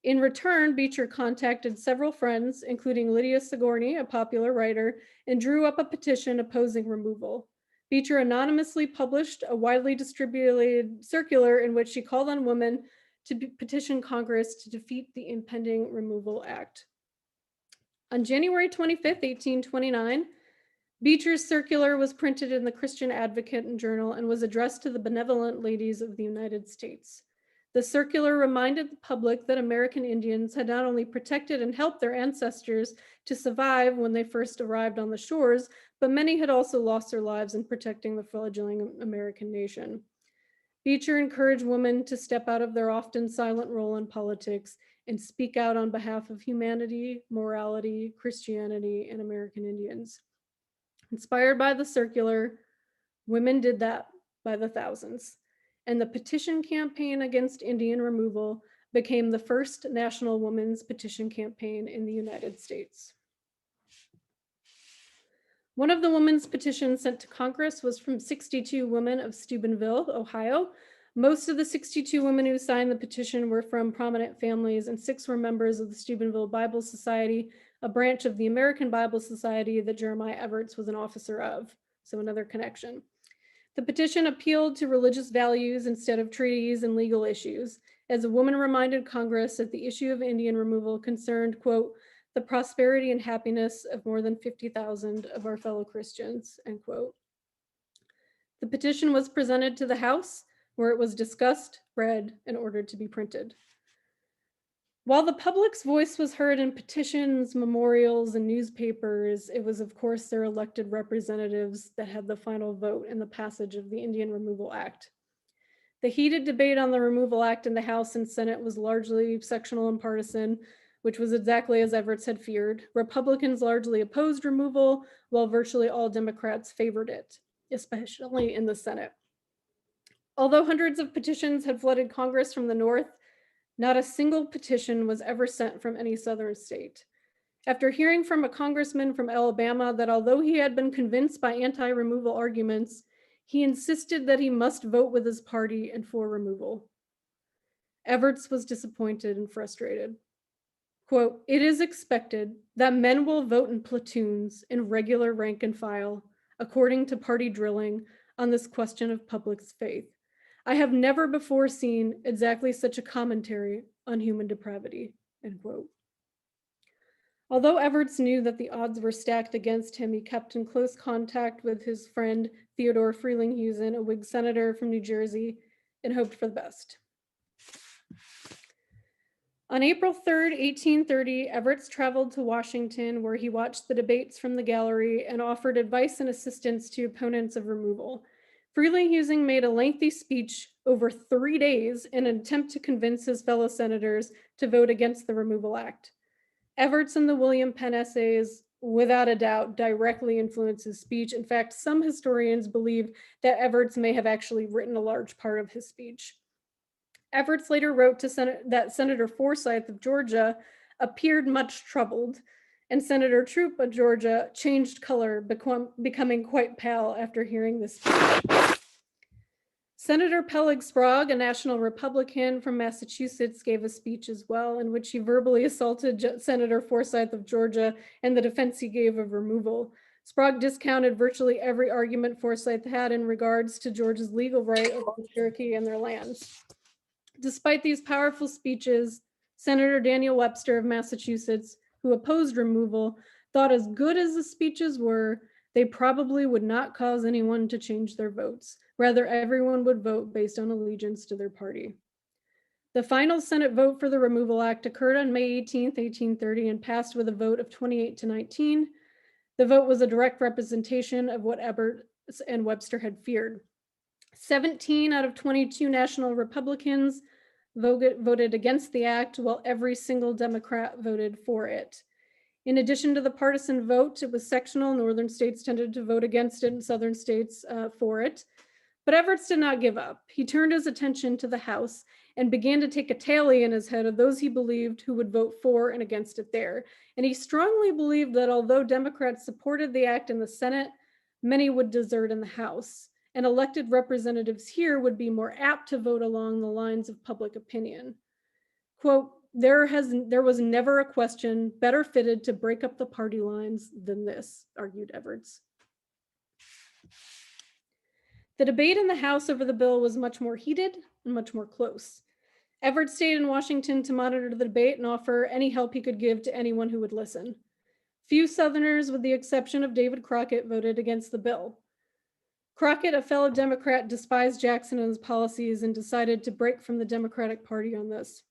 Speaker 3: In return, Beecher contacted several friends, including Lydia Sigourney, a popular writer, and drew up a petition opposing removal. Beecher anonymously published a widely distributed circular in which she called on women to petition Congress to defeat the impending Removal Act. On January 25th, 1829, Beecher's circular was printed in the Christian Advocate and Journal and was addressed to the benevolent ladies of the United States. The circular reminded the public that American Indians had not only protected and helped their ancestors to survive when they first arrived on the shores, but many had also lost their lives in protecting the fledgling American nation. Beecher encouraged women to step out of their often silent role in politics and speak out on behalf of humanity, morality, Christianity, and American Indians. Inspired by the circular, women did that by the thousands, and the petition campaign against Indian removal became the first national women's petition campaign in the United States. One of the women's petitions sent to Congress was from 62 women of Steubenville, Ohio. Most of the 62 women who signed the petition were from prominent families, and 6 were members of the Steubenville Bible Society, a branch of the American Bible Society that Jeremiah Evarts was an officer of, so another connection. The petition appealed to religious values instead of treaties and legal issues, as a woman reminded Congress that the issue of Indian removal concerned, quote, the prosperity and happiness of more than 50,000 of our fellow Christians, end quote. The petition was presented to the House, where it was discussed, read, and ordered to be printed. While the public's voice was heard in petitions, memorials, and newspapers, it was, of course, their elected representatives that had the final vote in the passage of the Indian Removal Act. The heated debate on the Removal Act in the House and Senate was largely sectional and partisan, which was exactly as Evarts had feared. Republicans largely opposed removal, while virtually all Democrats favored it, especially in the Senate. Although hundreds of petitions had flooded Congress from the North, not a single petition was ever sent from any Southern state. After hearing from a congressman from Alabama that although he had been convinced by anti-removal arguments, he insisted that he must vote with his party and for removal. Evarts was disappointed and frustrated. Quote, it is expected that men will vote in platoons in regular rank and file, according to party drilling, on this question of public faith. I have never before seen exactly such a commentary on human depravity, end quote. Although Evarts knew that the odds were stacked against him, he kept in close contact with his friend Theodore Frelinghuysen, a Whig senator from New Jersey, and hoped for the best. On April 3rd, 1830, Evarts traveled to Washington, where he watched the debates from the gallery and offered advice and assistance to opponents of removal. Frelinghuysen made a lengthy speech over 3 days in an attempt to convince his fellow senators to vote against the Removal Act. Evarts and the William Penn essays, without a doubt, directly influenced his speech. In fact, some historians believe that Evarts may have actually written a large part of his speech. Evarts later wrote that Senator Forsyth of Georgia appeared much troubled, and Senator Troop of Georgia changed color, becoming quite pale after hearing this speech. Senator Peleg Sprague, a national Republican from Massachusetts, gave a speech as well in which he verbally assaulted Senator Forsyth of Georgia and the defense he gave of removal. Sprague discounted virtually every argument Forsyth had in regards to Georgia's legal right over the Cherokee and their lands. Despite these powerful speeches, Senator Daniel Webster of Massachusetts, who opposed removal, thought as good as the speeches were, they probably would not cause anyone to change their votes. Rather, everyone would vote based on allegiance to their party. The final Senate vote for the Removal Act occurred on May 18, 1830, and passed with a vote of 28 to 19. The vote was a direct representation of what Evarts and Webster had feared. 17 out of 22 national Republicans voted against the act, while every single Democrat voted for it. In addition to the partisan vote, it was sectional. Northern states tended to vote against it and southern states for it. But Evarts did not give up. He turned his attention to the House and began to take a tally in his head of those he believed who would vote for and against it there. And he strongly believed that although Democrats supported the act in the Senate, many would desert in the House. And elected representatives here would be more apt to vote along the lines of public opinion. Quote, there was never a question better fitted to break up the party lines than this, argued Evarts. The debate in the House over the bill was much more heated and much more close. Evarts stayed in Washington to monitor the debate and offer any help he could give to anyone who would listen. Few Southerners, with the exception of David Crockett, voted against the bill. Crockett, a fellow Democrat, despised Jackson and his policies and decided to break from the Democratic Party on this.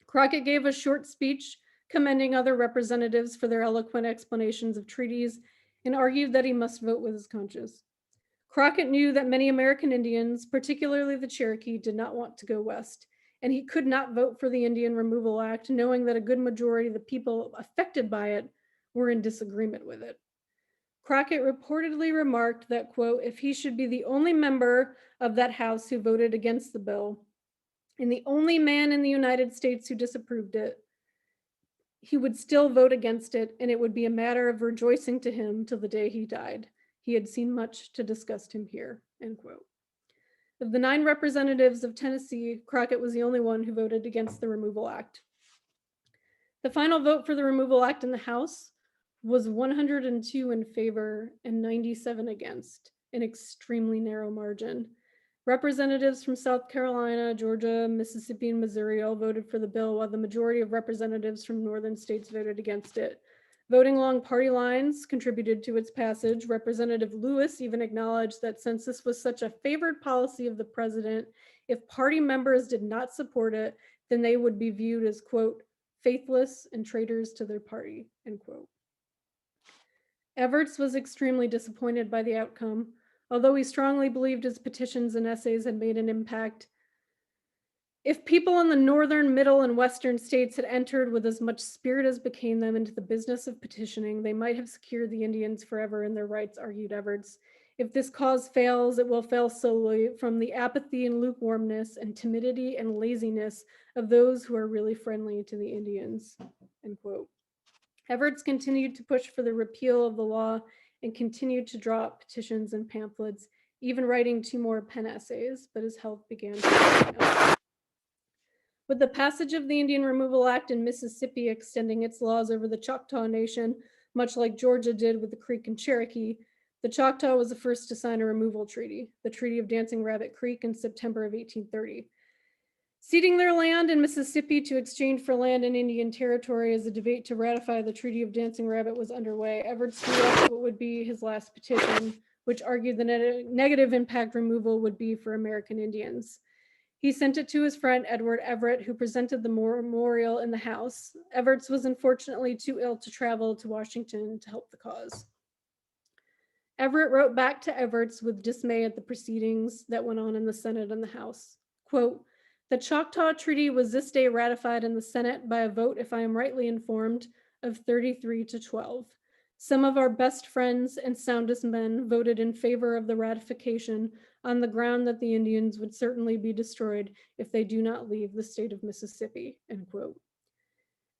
Speaker 3: Crockett gave a short speech commending other representatives for their eloquent explanations of treaties and argued that he must vote with his conscience. Crockett knew that many American Indians, particularly the Cherokee, did not want to go west, and he could not vote for the Indian Removal Act, knowing that a good majority of the people affected by it were in disagreement with it. Crockett reportedly remarked that, quote, if he should be the only member of that House who voted against the bill, and the only man in the United States who disapproved it, he would still vote against it, and it would be a matter of rejoicing to him till the day he died. He had seen much to disgust him here, end quote. Of the 9 representatives of Tennessee, Crockett was the only one who voted against the Removal Act. The final vote for the Removal Act in the House was 102 in favor and 97 against, an extremely narrow margin. Representatives from South Carolina, Georgia, Mississippi, and Missouri all voted for the bill, while the majority of representatives from northern states voted against it. Voting along party lines contributed to its passage. Representative Lewis even acknowledged that since this was such a favored policy of the president, if party members did not support it, then they would be viewed as, quote, faithless and traitors to their party, end quote. Evarts was extremely disappointed by the outcome. Although he strongly believed his petitions and essays had made an impact, if people in the northern, middle, and western states had entered with as much spirit as became them into the business of petitioning, they might have secured the Indians forever in their rights, argued Evarts. If this cause fails, it will fail solely from the apathy and lukewarmness and timidity and laziness of those who are really friendly to the Indians, end quote. Evarts continued to push for the repeal of the law and continued to draw up petitions and pamphlets, even writing 2 more pen essays, but his health began to decline. With the passage of the Indian Removal Act in Mississippi extending its laws over the Choctaw Nation, much like Georgia did with the Creek and Cherokee, the Choctaw was the first to sign a removal treaty, the Treaty of Dancing Rabbit Creek, in September of 1830. Ceding their land in Mississippi to exchange for land in Indian Territory as a debate to ratify the Treaty of Dancing Rabbit was underway, Evarts drew up what would be his last petition, which argued the negative impact removal would be for American Indians. He sent it to his friend Edward Everett, who presented the memorial in the House. Evarts was unfortunately too ill to travel to Washington to help the cause. Everett wrote back to Evarts with dismay at the proceedings that went on in the Senate and the House. Quote, the Choctaw Treaty was this day ratified in the Senate by a vote, if I am rightly informed, of 33 to 12. Some of our best friends and soundest men voted in favor of the ratification on the ground that the Indians would certainly be destroyed if they do not leave the state of Mississippi, end quote.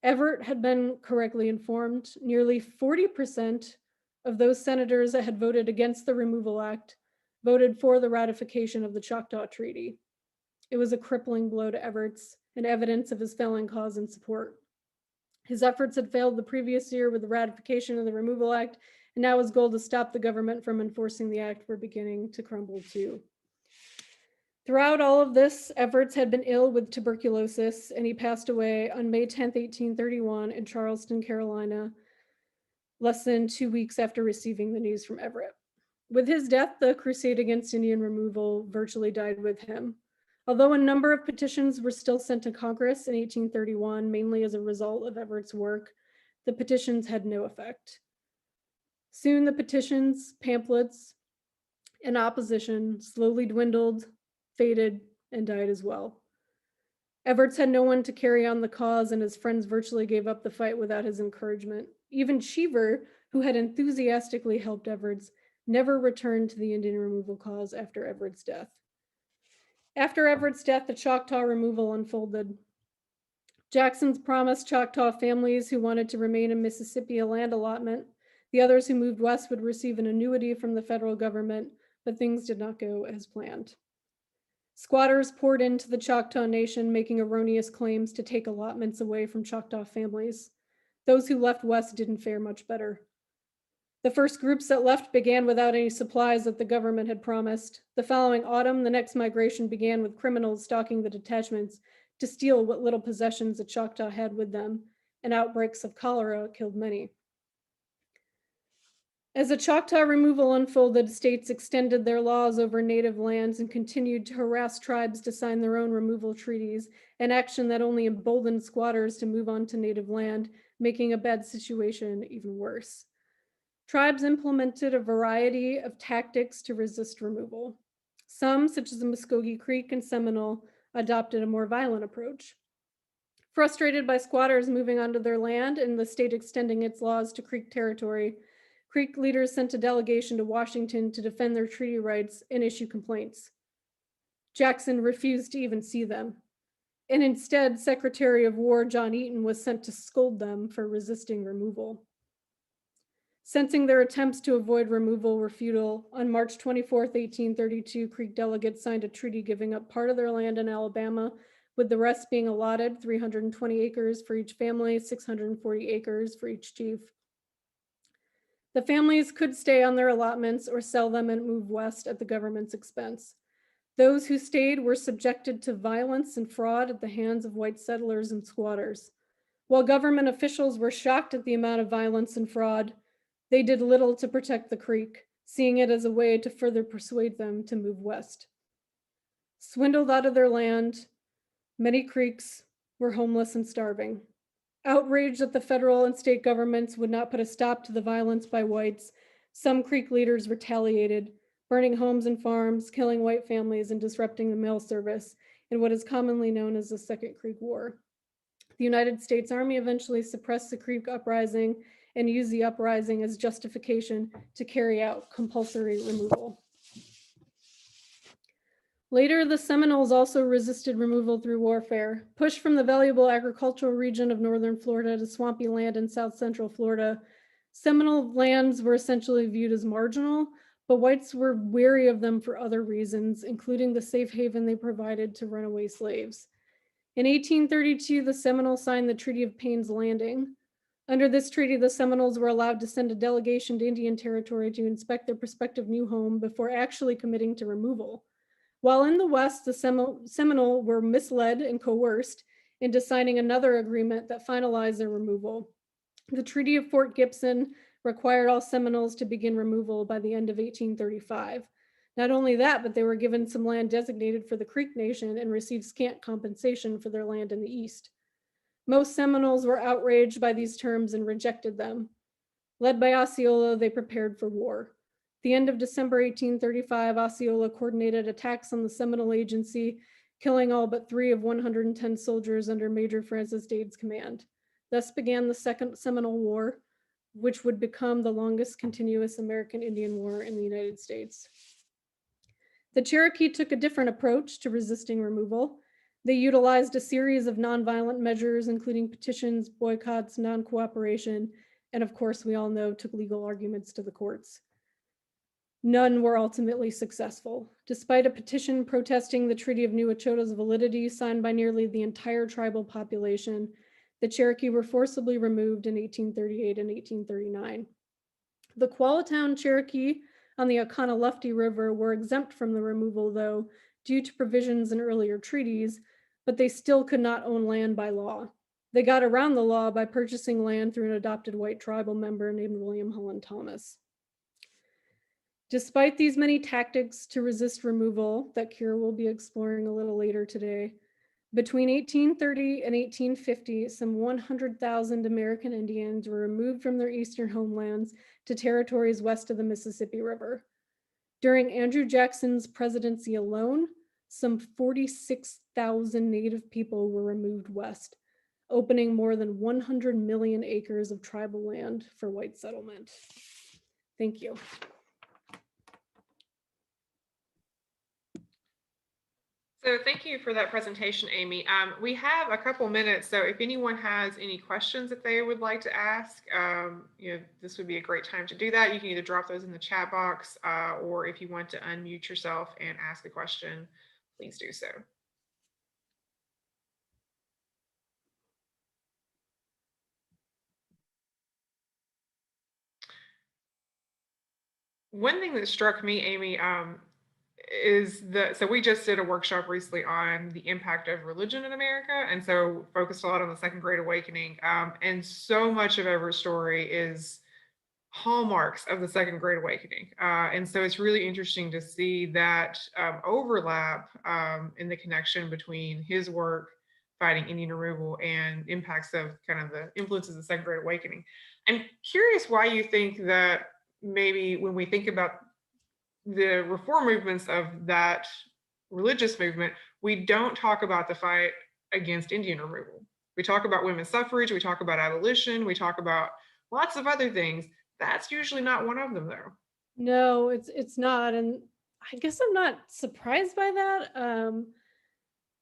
Speaker 3: Everett had been correctly informed. Nearly 40% of those senators that had voted against the Removal Act voted for the ratification of the Choctaw Treaty. It was a crippling blow to Everett's and evidence of his failing cause and support. His efforts had failed the previous year with the ratification of the Removal Act, and now his goal to stop the government from enforcing the act were beginning to crumble too. Throughout all of this, Everett had been ill with tuberculosis, and he passed away on May 10th, 1831 in Charleston, Carolina, less than 2 weeks after receiving the news from Everett. With his death, the crusade against Indian removal virtually died with him. Although a number of petitions were still sent to Congress in 1831, mainly as a result of Everett's work, the petitions had no effect. Soon the petitions, pamphlets, and opposition slowly dwindled, faded, and died as well. Everett had no one to carry on the cause, and his friends virtually gave up the fight without his encouragement. Even Cheever, who had enthusiastically helped Everett, never returned to the Indian removal cause after Everett's death. After Everett's death, the Choctaw removal unfolded. Jackson's promised Choctaw families who wanted to remain in Mississippi a land allotment. The others who moved west would receive an annuity from the federal government, but things did not go as planned. Squatters poured into the Choctaw Nation, making erroneous claims to take allotments away from Choctaw families. Those who left west didn't fare much better. The first groups that left began without any supplies that the government had promised. The following autumn, the next migration began with criminals stalking the detachments to steal what little possessions the Choctaw had with them, and outbreaks of cholera killed many. As the Choctaw removal unfolded, states extended their laws over native lands and continued to harass tribes to sign their own removal treaties, an action that only emboldened squatters to move on to native land, making a bad situation even worse. Tribes implemented a variety of tactics to resist removal. Some, such as the Muskogee Creek and Seminole, adopted a more violent approach. Frustrated by squatters moving onto their land and the state extending its laws to Creek territory, Creek leaders sent a delegation to Washington to defend their treaty rights and issue complaints. Jackson refused to even see them, and instead, Secretary of War John Eaton was sent to scold them for resisting removal. Sensing their attempts to avoid removal were futile, on March 24, 1832, Creek delegates signed a treaty giving up part of their land in Alabama, with the rest being allotted 320 acres for each family, 640 acres for each chief. The families could stay on their allotments or sell them and move west at the government's expense. Those who stayed were subjected to violence and fraud at the hands of white settlers and squatters. While government officials were shocked at the amount of violence and fraud, they did little to protect the Creek, seeing it as a way to further persuade them to move west. Swindled out of their land, many Creeks were homeless and starving. Outraged that the federal and state governments would not put a stop to the violence by whites, some Creek leaders retaliated, burning homes and farms, killing white families, and disrupting the mail service in what is commonly known as the Second Creek War. The United States Army eventually suppressed the Creek uprising and used the uprising as justification to carry out compulsory removal. Later, the Seminoles also resisted removal through warfare. Pushed from the valuable agricultural region of northern Florida to swampy land in south central Florida, Seminole lands were essentially viewed as marginal, but whites were wary of them for other reasons, including the safe haven they provided to runaway slaves. In 1832, the Seminoles signed the Treaty of Payne's Landing. Under this treaty, the Seminoles were allowed to send a delegation to Indian Territory to inspect their prospective new home before actually committing to removal. While in the West, the Seminole were misled and coerced into signing another agreement that finalized their removal. The Treaty of Fort Gibson required all Seminoles to begin removal by the end of 1835. Not only that, but they were given some land designated for the Creek Nation and received scant compensation for their land in the East. Most Seminoles were outraged by these terms and rejected them. Led by Osceola, they prepared for war. At the end of December 1835, Osceola coordinated attacks on the Seminole Agency, killing all but 3 of 110 soldiers under Major Francis Dade's command. Thus began the Second Seminole War, which would become the longest continuous American Indian War in the United States. The Cherokee took a different approach to resisting removal. They utilized a series of nonviolent measures, including petitions, boycotts, non-cooperation, and of course, we all know, took legal arguments to the courts. None were ultimately successful. Despite a petition protesting the Treaty of New Echota's validity signed by nearly the entire tribal population, the Cherokee were forcibly removed in 1838 and 1839. The Quallatown Cherokee on the Oconaluftee River were exempt from the removal, though, due to provisions in earlier treaties, but they still could not own land by law. They got around the law by purchasing land through an adopted white tribal member named William Holland Thomas. Despite these many tactics to resist removal that Kira will be exploring a little later today, between 1830 and 1850, some 100,000 American Indians were removed from their eastern homelands to territories west of the Mississippi River. During Andrew Jackson's presidency alone, some 46,000 Native people were removed west, opening more than 100 million acres of tribal land for white settlement. Thank you.
Speaker 1: So thank you for that presentation, Amy. We have a couple minutes, so if anyone has any questions that they would like to ask, this would be a great time to do that. You can either drop those in the chat box, or if you want to unmute yourself and ask a question, please do so. One thing that struck me, Amy, so we just did a workshop recently on the impact of religion in America, and so focused a lot on the Second Great Awakening, and so much of every story is hallmarks of the Second Great Awakening, and so it's really interesting to see that overlap in the connection between his work fighting Indian removal and impacts of kind of the influences of the Second Great Awakening. I'm curious why you think that maybe when we think about the reform movements of that religious movement, we don't talk about the fight against Indian removal. We talk about women's suffrage, we talk about abolition, we talk about lots of other things. That's usually not one of them, though.
Speaker 3: No, it's not, and I guess I'm not surprised by that.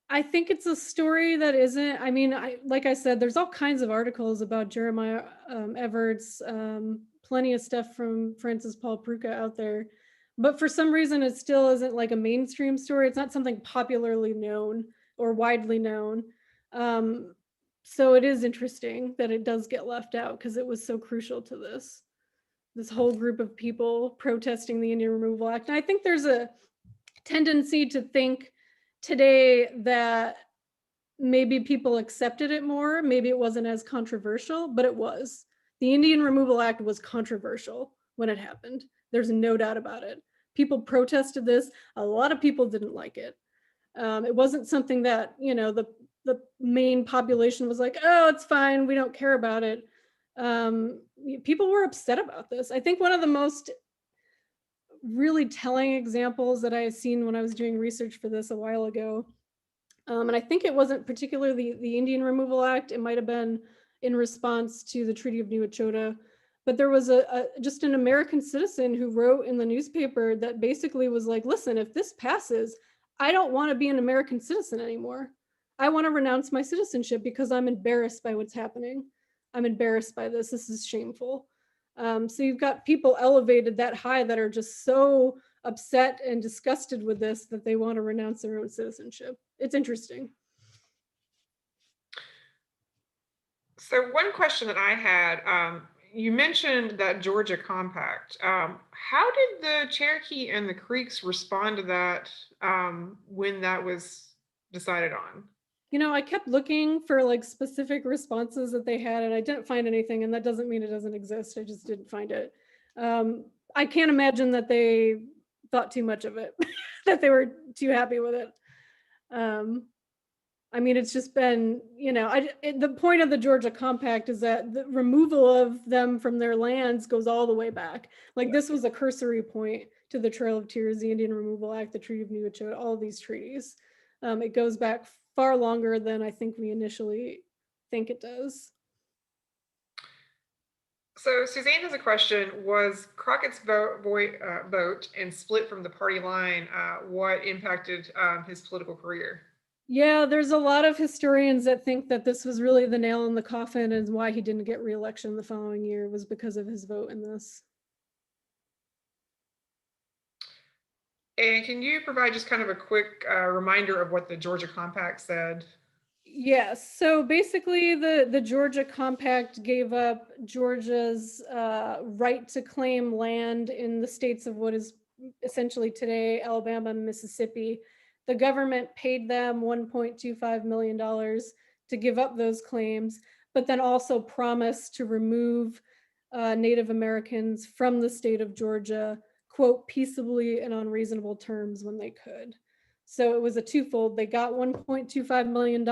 Speaker 3: I think it's a story that isn't. I mean, like I said, there's all kinds of articles about Jeremiah Everett's, plenty of stuff from Francis Paul Pruka out there. But for some reason, it still isn't like a mainstream story. It's not something popularly known or widely known. So it is interesting that it does get left out because it was so crucial to this whole group of people protesting the Indian Removal Act. And I think there's a tendency to think today that maybe people accepted it more. Maybe it wasn't as controversial, but it was. The Indian Removal Act was controversial when it happened. There's no doubt about it. People protested this. A lot of people didn't like it. It wasn't something that, the main population was like, oh, it's fine, we don't care about it. People were upset about this. I think one of the most really telling examples that I had seen when I was doing research for this a while ago, and I think it wasn't particularly the Indian Removal Act, it might have been in response to the Treaty of New Echota, but there was just an American citizen who wrote in the newspaper that basically was like, listen, if this passes, I don't want to be an American citizen anymore. I want to renounce my citizenship because I'm embarrassed by what's happening. I'm embarrassed by this. This is shameful. So you've got people elevated that high that are just so upset and disgusted with this that they want to renounce their own citizenship. It's interesting.
Speaker 1: So one question that I had, you mentioned that Georgia Compact. How did the Cherokee and the Creeks respond to that when that was decided on?
Speaker 3: I kept looking for like specific responses that they had, and I didn't find anything, and that doesn't mean it doesn't exist. I just didn't find it. I can't imagine that they thought too much of it, that they were too happy with it. I mean, it's just been, the point of the Georgia Compact is that the removal of them from their lands goes all the way back. Like this was a cursory point to the Trail of Tears, the Indian Removal Act, the Treaty of New Echota, all of these treaties. It goes back far longer than I think we initially think it does.
Speaker 1: So Suzanne has a question. Was Crockett's vote and split from the party line what impacted his political career?
Speaker 3: Yeah, there's a lot of historians that think that this was really the nail in the coffin, and why he didn't get reelection the following year was because of his vote in this.
Speaker 1: And can you provide just kind of a quick reminder of what the Georgia Compact said?
Speaker 3: Yes, so basically the Georgia Compact gave up Georgia's right to claim land in the states of what is essentially today Alabama and Mississippi. The government paid them $1.25 million to give up those claims, but then also promised to remove Native Americans from the state of Georgia, quote, peaceably and on reasonable terms when they could. So it was a twofold. They got $1.25 million,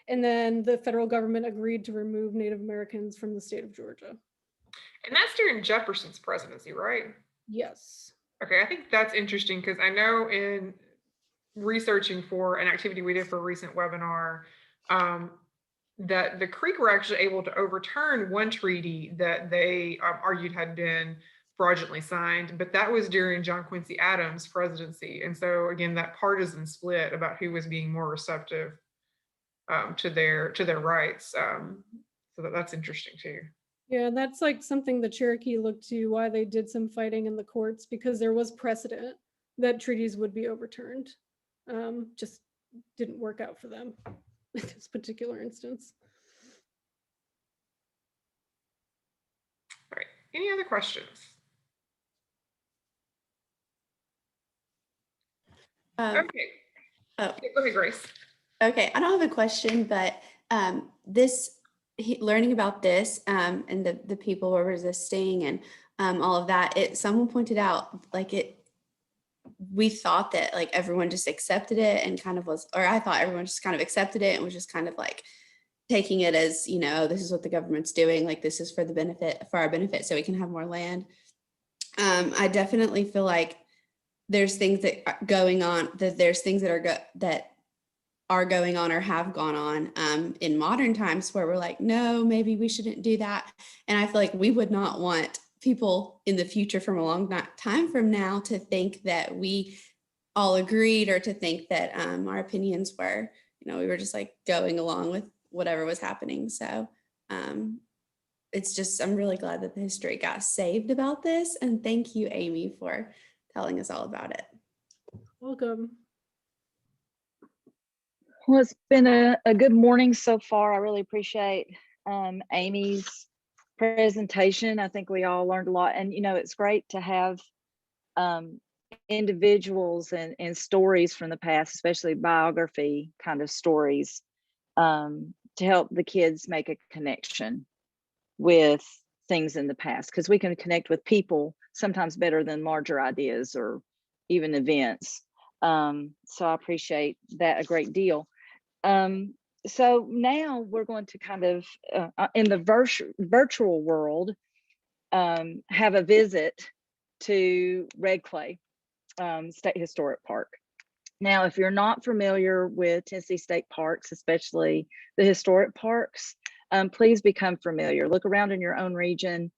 Speaker 3: and then the federal government agreed to remove Native Americans from the state of Georgia.
Speaker 1: And that's during Jefferson's presidency, right?
Speaker 3: Yes.
Speaker 1: Okay, I think that's interesting because I know in researching for an activity we did for a recent webinar, that the Creek were actually able to overturn one treaty that they argued had been fraudulently signed, but that was during John Quincy Adams' presidency. And so again, that partisan split about who was being more receptive to their rights. So that's interesting too.
Speaker 3: Yeah, that's like something the Cherokee looked to, why they did some fighting in the courts, because there was precedent that treaties would be overturned. Just didn't work out for them in this particular instance.
Speaker 1: All right, any other questions? Okay.
Speaker 5: Oh.
Speaker 1: Go ahead, Grace.
Speaker 5: Okay, I don't have a question, but learning about this and the people were resisting and all of that, someone pointed out we thought that like everyone just accepted it and kind of was, or I thought everyone just kind of accepted it and was just kind of like taking it as, you know, this is what the government's doing, like this is for our benefit so we can have more land. I definitely feel like there's things that are going on, there's things that are going on or have gone on in modern times where we're like, no, maybe we shouldn't do that. And I feel like we would not want people in the future from a long time from now to think that we all agreed or to think that our opinions were, you know, we were just like going along with whatever was happening. So it's just, I'm really glad that the history got saved about this. And thank you, Amy, for telling us all about it.
Speaker 3: Welcome.
Speaker 2: Well, it's been a good morning so far. I really appreciate Amy's presentation. I think we all learned a lot, and you know, it's great to have individuals and stories from the past, especially biography kind of stories, to help the kids make a connection with things in the past, because we can connect with people sometimes better than larger ideas or even events. So I appreciate that a great deal. So now we're going to kind of, in the virtual world, have a visit to Red Clay State Historic Park. Now, if you're not familiar with Tennessee State Parks, especially the historic parks, please become familiar. Look around in your own region,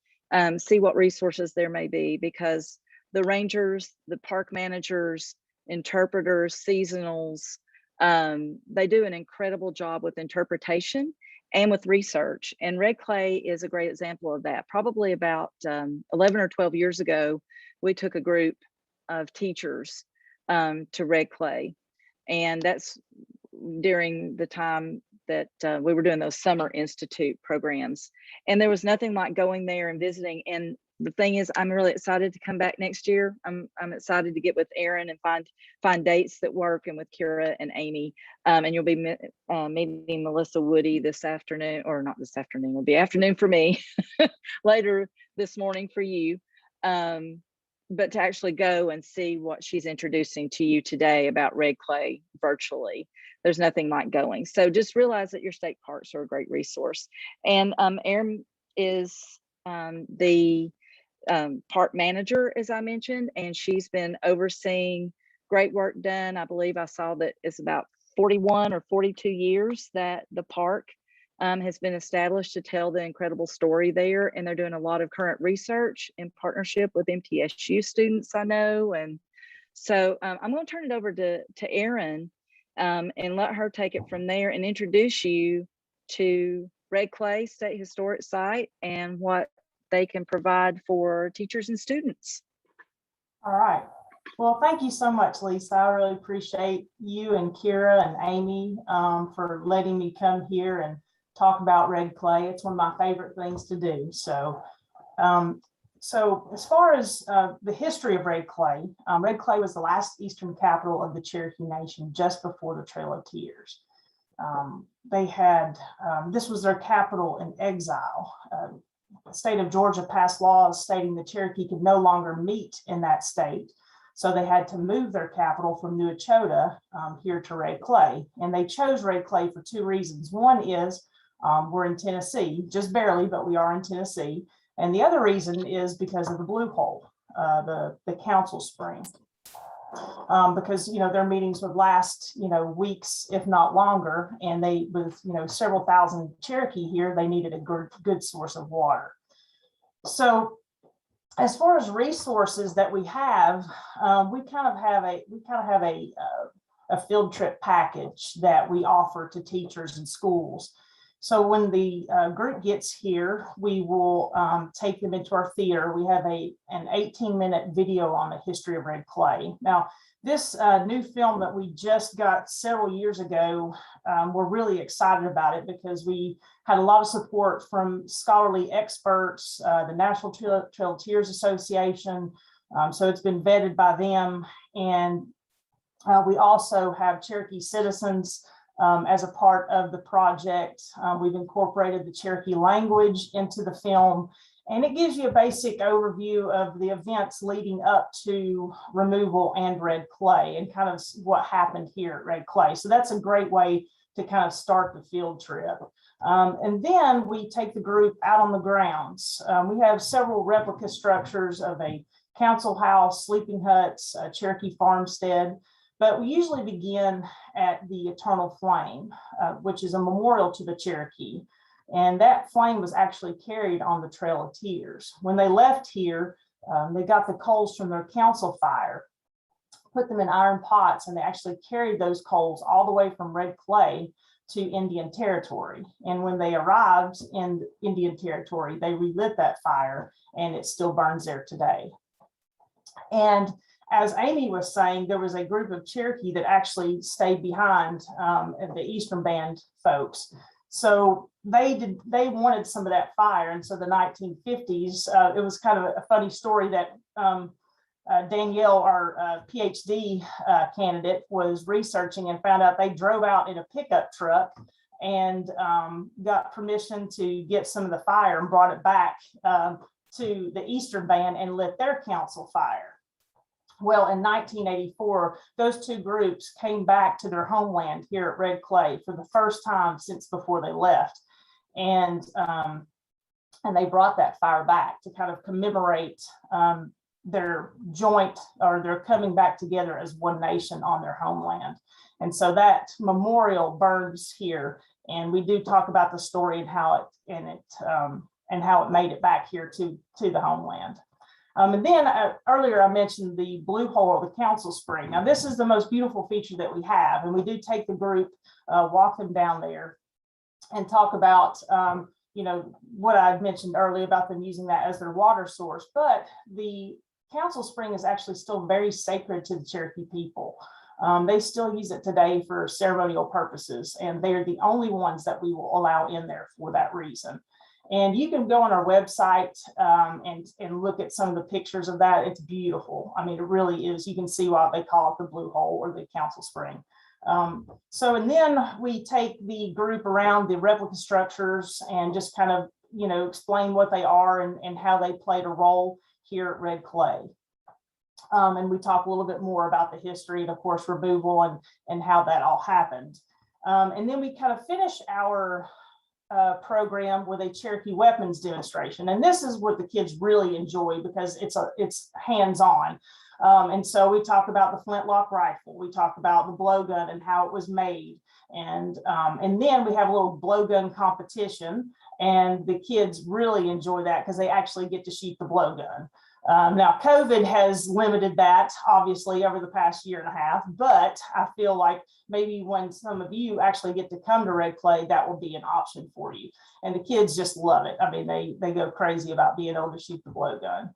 Speaker 2: see what resources there may be, because the rangers, the park managers, interpreters, seasonals, they do an incredible job with interpretation and with research. And Red Clay is a great example of that. Probably about 11 or 12 years ago, we took a group of teachers to Red Clay. And that's during the time that we were doing those summer institute programs. And there was nothing like going there and visiting. And the thing is, I'm really excited to come back next year. I'm excited to get with Aaron and find dates that work, and with Kira and Amy. And you'll be meeting Melissa Woody this afternoon, or not this afternoon, it'll be afternoon for me, later this morning for you. But to actually go and see what she's introducing to you today about Red Clay virtually, there's nothing like going. So just realize that your state parks are a great resource. And Aaron is the park manager, as I mentioned, and she's been overseeing great work done. I believe I saw that it's about 41 or 42 years that the park has been established to tell the incredible story there. And they're doing a lot of current research in partnership with MTSU students, I know. And so I'm going to turn it over to Aaron and let her take it from there and introduce you to Red Clay State Historic Site and what they can provide for teachers and students.
Speaker 6: All right. Well, thank you so much, Lisa. I really appreciate you and Kira and Amy for letting me come here and talk about Red Clay. It's one of my favorite things to do. So as far as the history of Red Clay was the last Eastern capital of the Cherokee Nation just before the Trail of Tears. They had, this was their capital in exile. The state of Georgia passed laws stating the Cherokee could no longer meet in that state. So they had to move their capital from New Echota here to Red Clay. And they chose Red Clay for two reasons. One is we're in Tennessee, just barely, but we are in Tennessee. And the other reason is because of the Blue Hole, the council spring. Because, their meetings would last, weeks, if not longer. And they, with, several thousand Cherokee here, they needed a good source of water. So as far as resources that we have, we kind of have a field trip package that we offer to teachers and schools. So when the group gets here, we will take them into our theater. We have an 18-minute video on the history of Red Clay. Now, this new film that we just got several years ago, we're really excited about it because we had a lot of support from scholarly experts, the National Trail of Tears Association. So it's been vetted by them. And we also have Cherokee citizens as a part of the project. We've incorporated the Cherokee language into the film, and it gives you a basic overview of the events leading up to removal and Red Clay and kind of what happened here at Red Clay. So that's a great way to kind of start the field trip. And then we take the group out on the grounds. We have several replica structures of a council house, sleeping huts, a Cherokee farmstead. But we usually begin at the Eternal Flame, which is a memorial to the Cherokee. And that flame was actually carried on the Trail of Tears. When they left here, they got the coals from their council fire, put them in iron pots, and they actually carried those coals all the way from Red Clay to Indian Territory. And when they arrived in Indian Territory, they relit that fire, and it still burns there today. And as Amy was saying, there was a group of Cherokee that actually stayed behind, the Eastern Band folks. So they wanted some of that fire. And so the 1950s, it was kind of a funny story that Danielle, our PhD candidate, was researching and found out they drove out in a pickup truck and got permission to get some of the fire and brought it back to the Eastern Band and lit their council fire. Well, in 1984, those two groups came back to their homeland here at Red Clay for the first time since before they left. And they brought that fire back to kind of commemorate their joint, or their coming back together as one nation on their homeland. And so that memorial burns here. And we do talk about the story and how it made it back here to the homeland. And then earlier I mentioned the Blue Hole, or the council spring. Now this is the most beautiful feature that we have, and we do take the group, walk them down there and talk about, what I mentioned earlier about them using that as their water source. But the council spring is actually still very sacred to the Cherokee people. They still use it today for ceremonial purposes, and they're the only ones that we will allow in there for that reason. And you can go on our website and look at some of the pictures of that. It's beautiful. I mean, it really is. You can see why they call it the Blue Hole or the council spring. And then we take the group around the replica structures and just kind of, explain what they are and how they played a role here at Red Clay. And we talk a little bit more about the history and, of course, removal and how that all happened. And then we kind of finish our program with a Cherokee weapons demonstration. And this is what the kids really enjoy because it's hands-on. And so we talk about the flintlock rifle. We talk about the blowgun and how it was made. And then we have a little blowgun competition, and the kids really enjoy that because they actually get to shoot the blowgun. Now, COVID has limited that, obviously, over the past year and a half, but I feel like maybe when some of you actually get to come to Red Clay, that will be an option for you. And the kids just love it. I mean, they go crazy about being able to shoot the blowgun.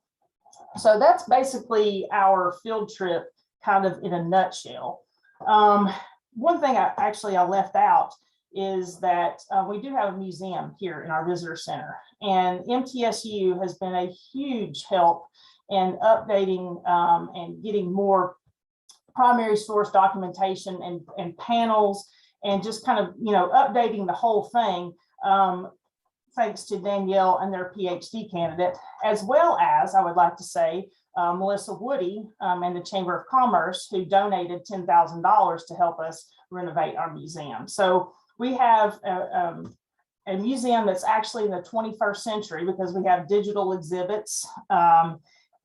Speaker 6: So that's basically our field trip kind of in a nutshell. One thing I left out is that we do have a museum here in our visitor center, and MTSU has been a huge help in updating and getting more primary source documentation and panels, and just kind of, you know, updating the whole thing, thanks to Danielle and their PhD candidate, as well as, I would like to say, Melissa Woody and the Chamber of Commerce, who donated $10,000 to help us renovate our museum. So we have a museum that's actually in the 21st century, because we have digital exhibits,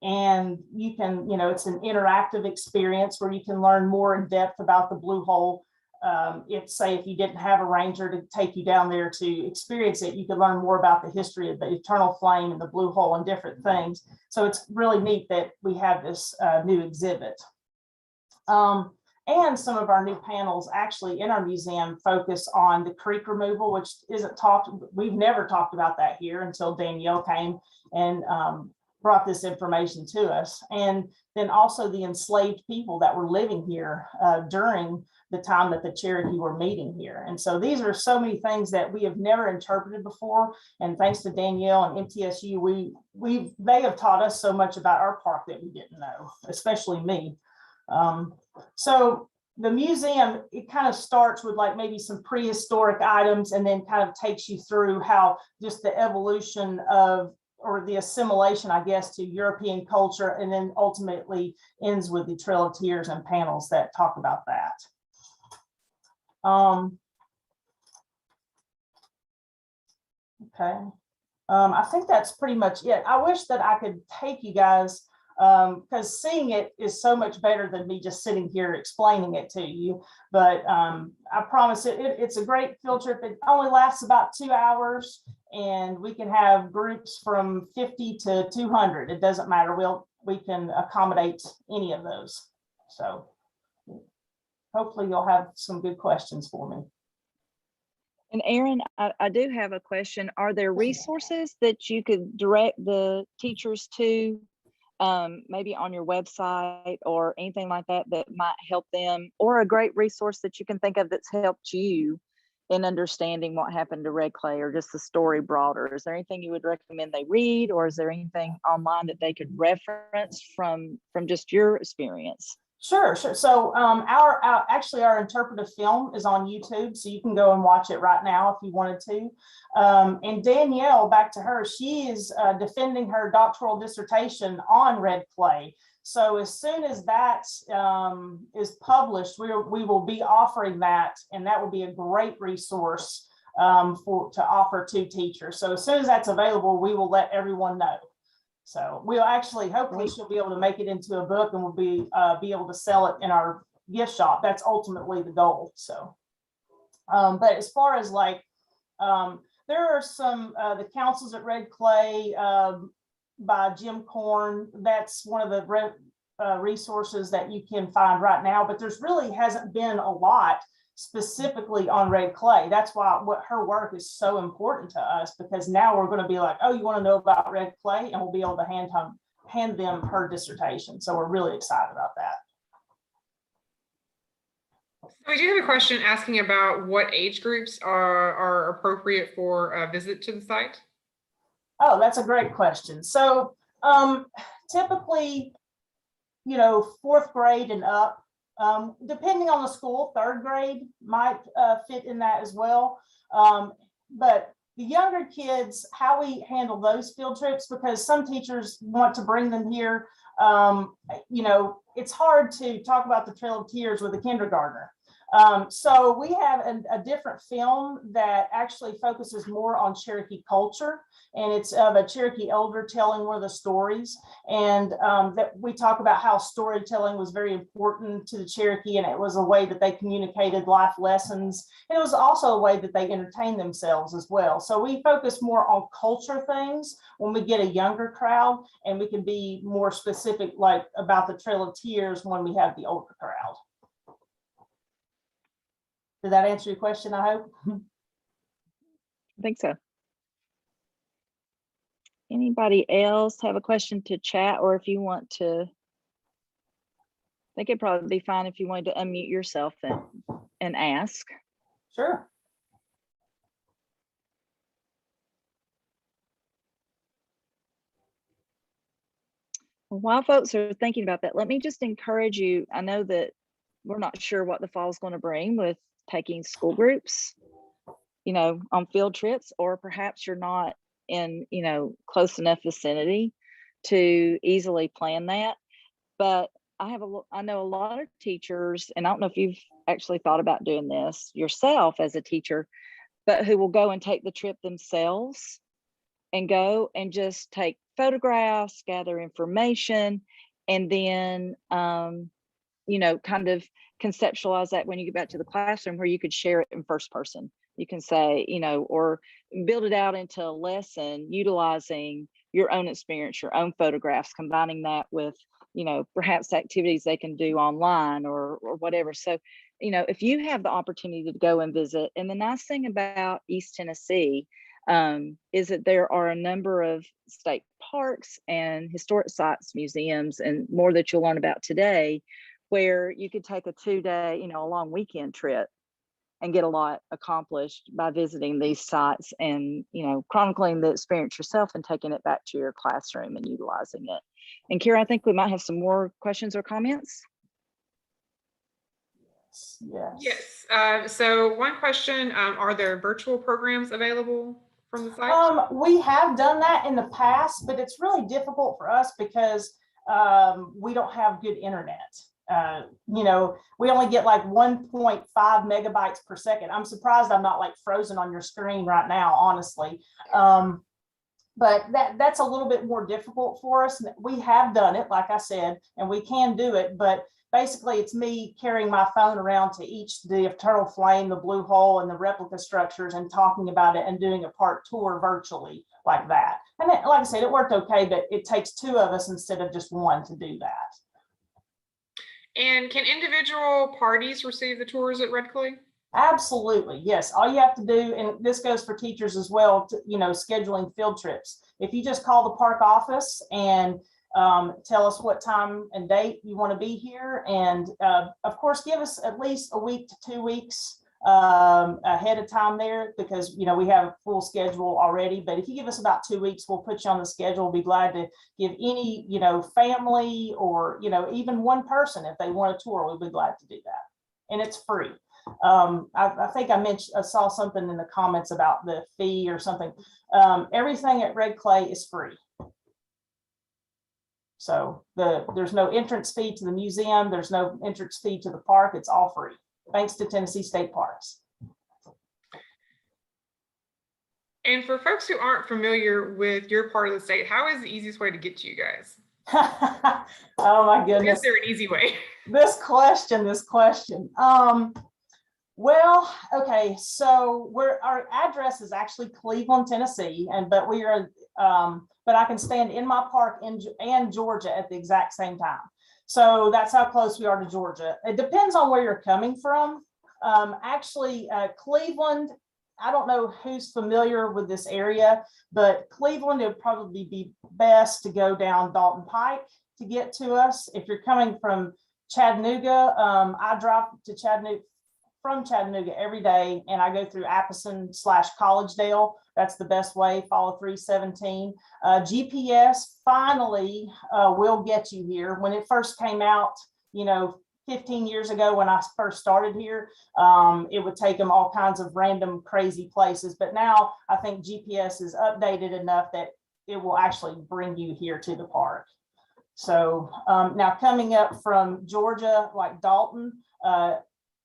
Speaker 6: and you can, you know, it's an interactive experience where you can learn more in depth about the Blue Hole. If you didn't have a ranger to take you down there to experience it, you could learn more about the history of the eternal flame and the Blue Hole and different things. So it's really neat that we have this new exhibit. And some of our new panels actually in our museum focus on the creek removal, which we've never talked about that here until Danielle came and brought this information to us. And then also the enslaved people that were living here during the time that the Cherokee were meeting here. And so these are so many things that we have never interpreted before. And thanks to Danielle and MTSU, they have taught us so much about our park that we didn't know, especially me. So the museum, it kind of starts with like maybe some prehistoric items, and then kind of takes you through how just the evolution of, or the assimilation, I guess, to European culture, and then ultimately ends with the Trail of Tears and panels that talk about that. Okay. I think that's pretty much it. I wish that I could take you guys, because seeing it is so much better than me just sitting here explaining it to you. But I promise it's a great field trip. It only lasts about 2 hours, and we can have groups from 50 to 200. It doesn't matter. We can accommodate any of those. So hopefully you'll have some good questions for me.
Speaker 2: And Aaron, I do have a question. Are there resources that you could direct the teachers to, maybe on your website or anything like that, that might help them, or a great resource that you can think of that's helped you in understanding what happened to Red Clay, or just the story broader? Is there anything you would recommend they read, or is there anything online that they could reference from just your experience?
Speaker 6: Sure. So actually our interpretive film is on YouTube, so you can go and watch it right now if you wanted to. And Danielle, back to her, she is defending her doctoral dissertation on Red Clay. So as soon as that is published, we will be offering that, and that will be a great resource to offer to teachers. So as soon as that's available, we will let everyone know. So we'll actually, hopefully she'll be able to make it into a book, and we'll be able to sell it in our gift shop. That's ultimately the goal. So, but as far as like, there are some, the Councils at Red Clay by Jim Korn. That's one of the resources that you can find right now, but there's really hasn't been a lot specifically on Red Clay. That's why her work is so important to us, because now we're going to be like, oh, you want to know about Red Clay, and we'll be able to hand them her dissertation. So we're really excited about that.
Speaker 1: We do have a question asking about what age groups are appropriate for a visit to the site.
Speaker 6: Oh, that's a great question. So typically, you know, 4th grade and up. Depending on the school, 3rd grade might fit in that as well. But the younger kids, how we handle those field trips, because some teachers want to bring them here. You know, it's hard to talk about the Trail of Tears with a kindergartner. So we have a different film that actually focuses more on Cherokee culture, and it's of a Cherokee elder telling one of the stories. And that we talk about how storytelling was very important to the Cherokee, and it was a way that they communicated life lessons. And it was also a way that they entertained themselves as well. So we focus more on culture things when we get a younger crowd, and we can be more specific, like about the Trail of Tears, when we have the older crowd. Did that answer your question, I hope?
Speaker 2: I think so. Anybody else have a question to chat, or if you want to, I think it'd probably be fine if you wanted to unmute yourself and ask.
Speaker 6: Sure.
Speaker 2: While folks are thinking about that, let me just encourage you. I know that we're not sure what the fall is going to bring with taking school groups, you know, on field trips, or perhaps you're not in, you know, close enough vicinity to easily plan that. But I know a lot of teachers, and I don't know if you've actually thought about doing this yourself as a teacher, but who will go and take the trip themselves and go and just take photographs, gather information, and then, you know, kind of conceptualize that when you get back to the classroom, where you could share it in first person. You can say, you know, or build it out into a lesson utilizing your own experience, your own photographs, combining that with, you know, perhaps activities they can do online or whatever. So, you know, if you have the opportunity to go and visit, and the nice thing about East Tennessee is that there are a number of state parks and historic sites, museums, and more that you'll learn about today, where you could take a 2-day, you know, a long weekend trip and get a lot accomplished by visiting these sites and, you know, chronicling the experience yourself and taking it back to your classroom and utilizing it. And Kira, I think we might have some more questions or comments.
Speaker 6: Yes.
Speaker 1: Yes. So one question, are there virtual programs available from the site?
Speaker 6: We have done that in the past, but it's really difficult for us because we don't have good internet. You know, we only get like 1.5 megabytes per second. I'm surprised I'm not like frozen on your screen right now, honestly. But that's a little bit more difficult for us. We have done it, like I said, and we can do it, but basically it's me carrying my phone around to the Eternal Flame, the Blue Hole, and the replica structures, and talking about it and doing a park tour virtually like that. And like I said, it worked okay, but it takes 2 of us instead of just 1 to do that.
Speaker 1: And can individual parties receive the tours at Red Clay?
Speaker 6: Absolutely, yes. All you have to do, and this goes for teachers as well, to, you know, scheduling field trips. If you just call the park office and tell us what time and date you want to be here, and of course, give us at least a week to 2 weeks ahead of time there, because, you know, we have a full schedule already. But if you give us about 2 weeks, we'll put you on the schedule. We'll be glad to give any, you know, family or, you know, even one person, if they want a tour, we'll be glad to do that. And it's free. I think I saw something in the comments about the fee or something. Everything at Red Clay is free. So there's no entrance fee to the museum. There's no entrance fee to the park. It's all free, thanks to Tennessee State Parks.
Speaker 1: And for folks who aren't familiar with your part of the state, how is the easiest way to get to you guys?
Speaker 6: Oh my goodness.
Speaker 1: Is there an easy way?
Speaker 6: This question. Well, okay, so our address is actually Cleveland, Tennessee, but we are, but I can stand in my park and Georgia at the exact same time. So that's how close we are to Georgia. It depends on where you're coming from. Actually, Cleveland, I don't know who's familiar with this area, but Cleveland, it would probably be best to go down Dalton Pike to get to us. If you're coming from Chattanooga, I drive to Chattanooga from Chattanooga every day, and I go through Appleton/Collegedale. That's the best way. Follow 317. GPS finally will get you here. When it first came out, you know, 15 years ago when I first started here, it would take them all kinds of random crazy places. But now I think GPS is updated enough that it will actually bring you here to the park. So now coming up from Georgia, like Dalton,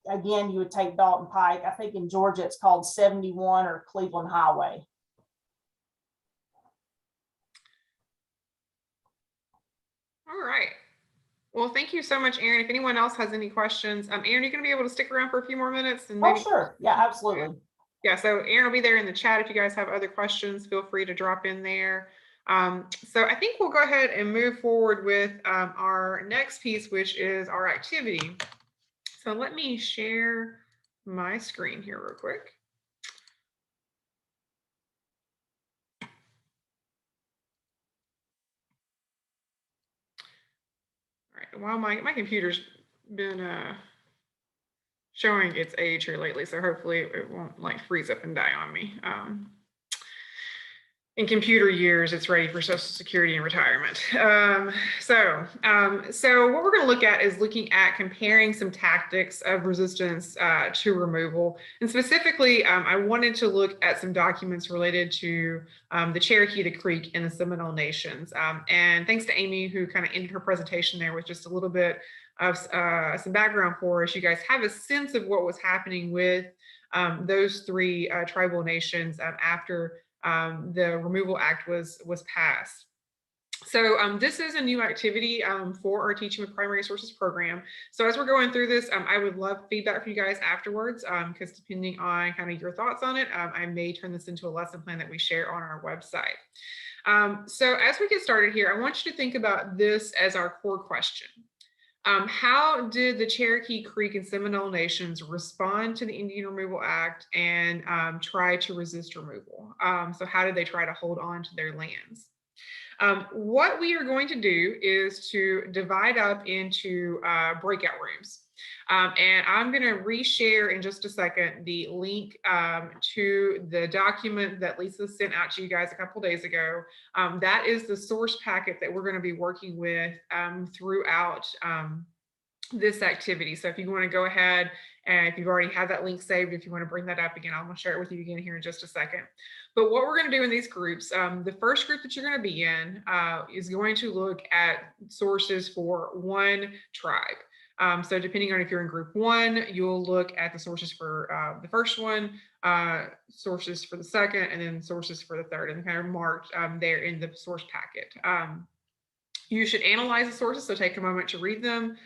Speaker 6: again, you would take Dalton Pike. I think in Georgia, it's called 71 or Cleveland Highway.
Speaker 1: All right. Well, thank you so much, Erin. If anyone else has any questions, Erin, you're going to be able to stick around for a few more minutes and maybe.
Speaker 6: Oh, sure. Yeah, absolutely.
Speaker 1: Yeah, so Erin will be there in the chat. If you guys have other questions, feel free to drop in there. So I think we'll go ahead and move forward with our next piece, which is our activity. So let me share my screen here real quick. All right, well, my computer's been showing its age here lately, so hopefully it won't like freeze up and die on me. In computer years, it's ready for Social Security and retirement. So what we're going to look at is looking at comparing some tactics of resistance to removal. And specifically, I wanted to look at some documents related to the Cherokee, the Creek, and the Seminole Nations. And thanks to Amy, who kind of ended her presentation there with just a little bit of some background for us. You guys have a sense of what was happening with those three tribal nations after the Removal Act was passed. So this is a new activity for our Teaching with Primary Sources program. So as we're going through this, I would love feedback from you guys afterwards, because depending on kind of your thoughts on it, I may turn this into a lesson plan that we share on our website. So as we get started here, I want you to think about this as our core question. How did the Cherokee, Creek, and Seminole Nations respond to the Indian Removal Act and try to resist removal? So how did they try to hold on to their lands? What we are going to do is to divide up into breakout rooms. And I'm going to reshare in just a second the link to the document that Lisa sent out to you guys a couple days ago. That is the source packet that we're going to be working with throughout this activity. So if you want to go ahead and if you've already had that link saved, if you want to bring that up again, I'm going to share it with you again here in just a second. But what we're going to do in these groups, the first group that you're going to be in is going to look at sources for one tribe. So depending on if you're in group 1, you'll look at the sources for the first one, sources for the second, and then sources for the third, and kind of marked there in the source packet. You should analyze the sources, so take a moment to read them,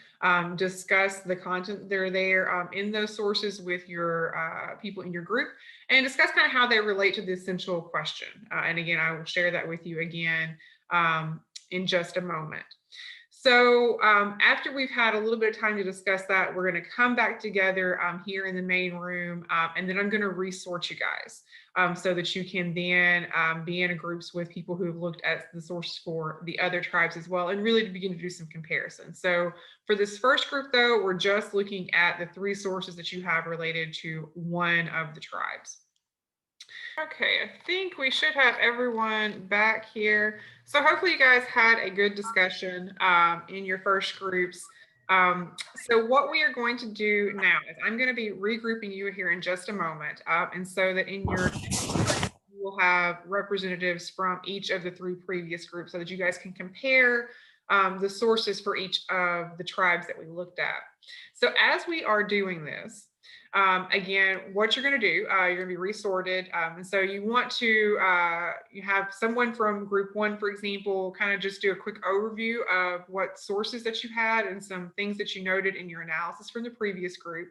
Speaker 1: discuss the content that are there in those sources with your people in your group, and discuss kind of how they relate to the essential question. And again, I will share that with you again in just a moment. So after we've had a little bit of time to discuss that, we're going to come back together here in the main room, and then I'm going to resort you guys so that you can then be in groups with people who have looked at the sources for the other tribes as well, and really to begin to do some comparisons. So for this first group, though, we're just looking at the 3 sources that you have related to one of the tribes. Okay, I think we should have everyone back here. So hopefully you guys had a good discussion in your first groups. So what we are going to do now is I'm going to be regrouping you here in just a moment. And so that in your you will have representatives from each of the 3 previous groups so that you guys can compare the sources for each of the tribes that we looked at. So as we are doing this, again, what you're going to do, you're going to be resorted. And so you want to, you have someone from group 1, for example, kind of just do a quick overview of what sources that you had and some things that you noted in your analysis from the previous group.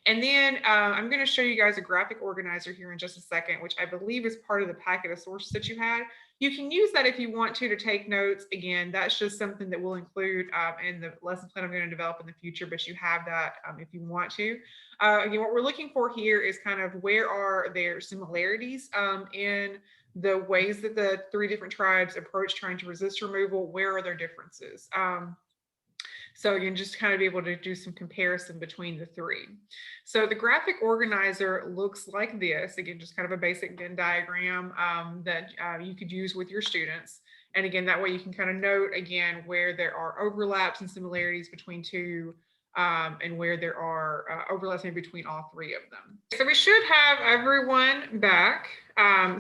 Speaker 1: And then I'm going to show you guys a graphic organizer here in just a second, which I believe is part of the packet of sources that you had. You can use that if you want to take notes. Again, that's just something that we'll include in the lesson plan I'm going to develop in the future, but you have that if you want to. Again, what we're looking for here is kind of where are there similarities in the ways that the 3 different tribes approach trying to resist removal, where are their differences? So again, just kind of be able to do some comparison between the 3. So the graphic organizer looks like this. Again, just kind of a basic Venn diagram that you could use with your students. And again, that way you can kind of note again where there are overlaps and similarities between 2 and where there are overlaps in between all 3 of them. So we should have everyone back.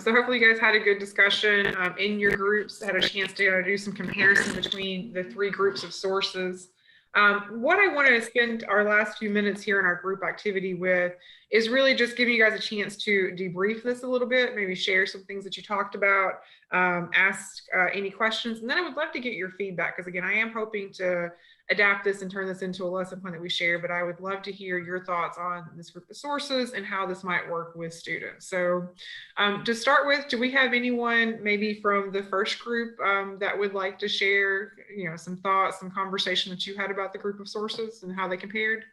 Speaker 1: So hopefully you guys had a good discussion in your groups, had a chance to do some comparison between the 3 groups of sources. What I want to spend our last few minutes here in our group activity with is really just giving you guys a chance to debrief this a little bit, maybe share some things that you talked about, ask any questions, and then I would love to get your feedback, because again, I am hoping to adapt this and turn this into a lesson plan that we share, but I would love to hear your thoughts on this group of sources and how this might work with students. So to start with, do we have anyone maybe from the first group that would like to share, some thoughts, some conversation that you had about the group of sources and how they compared?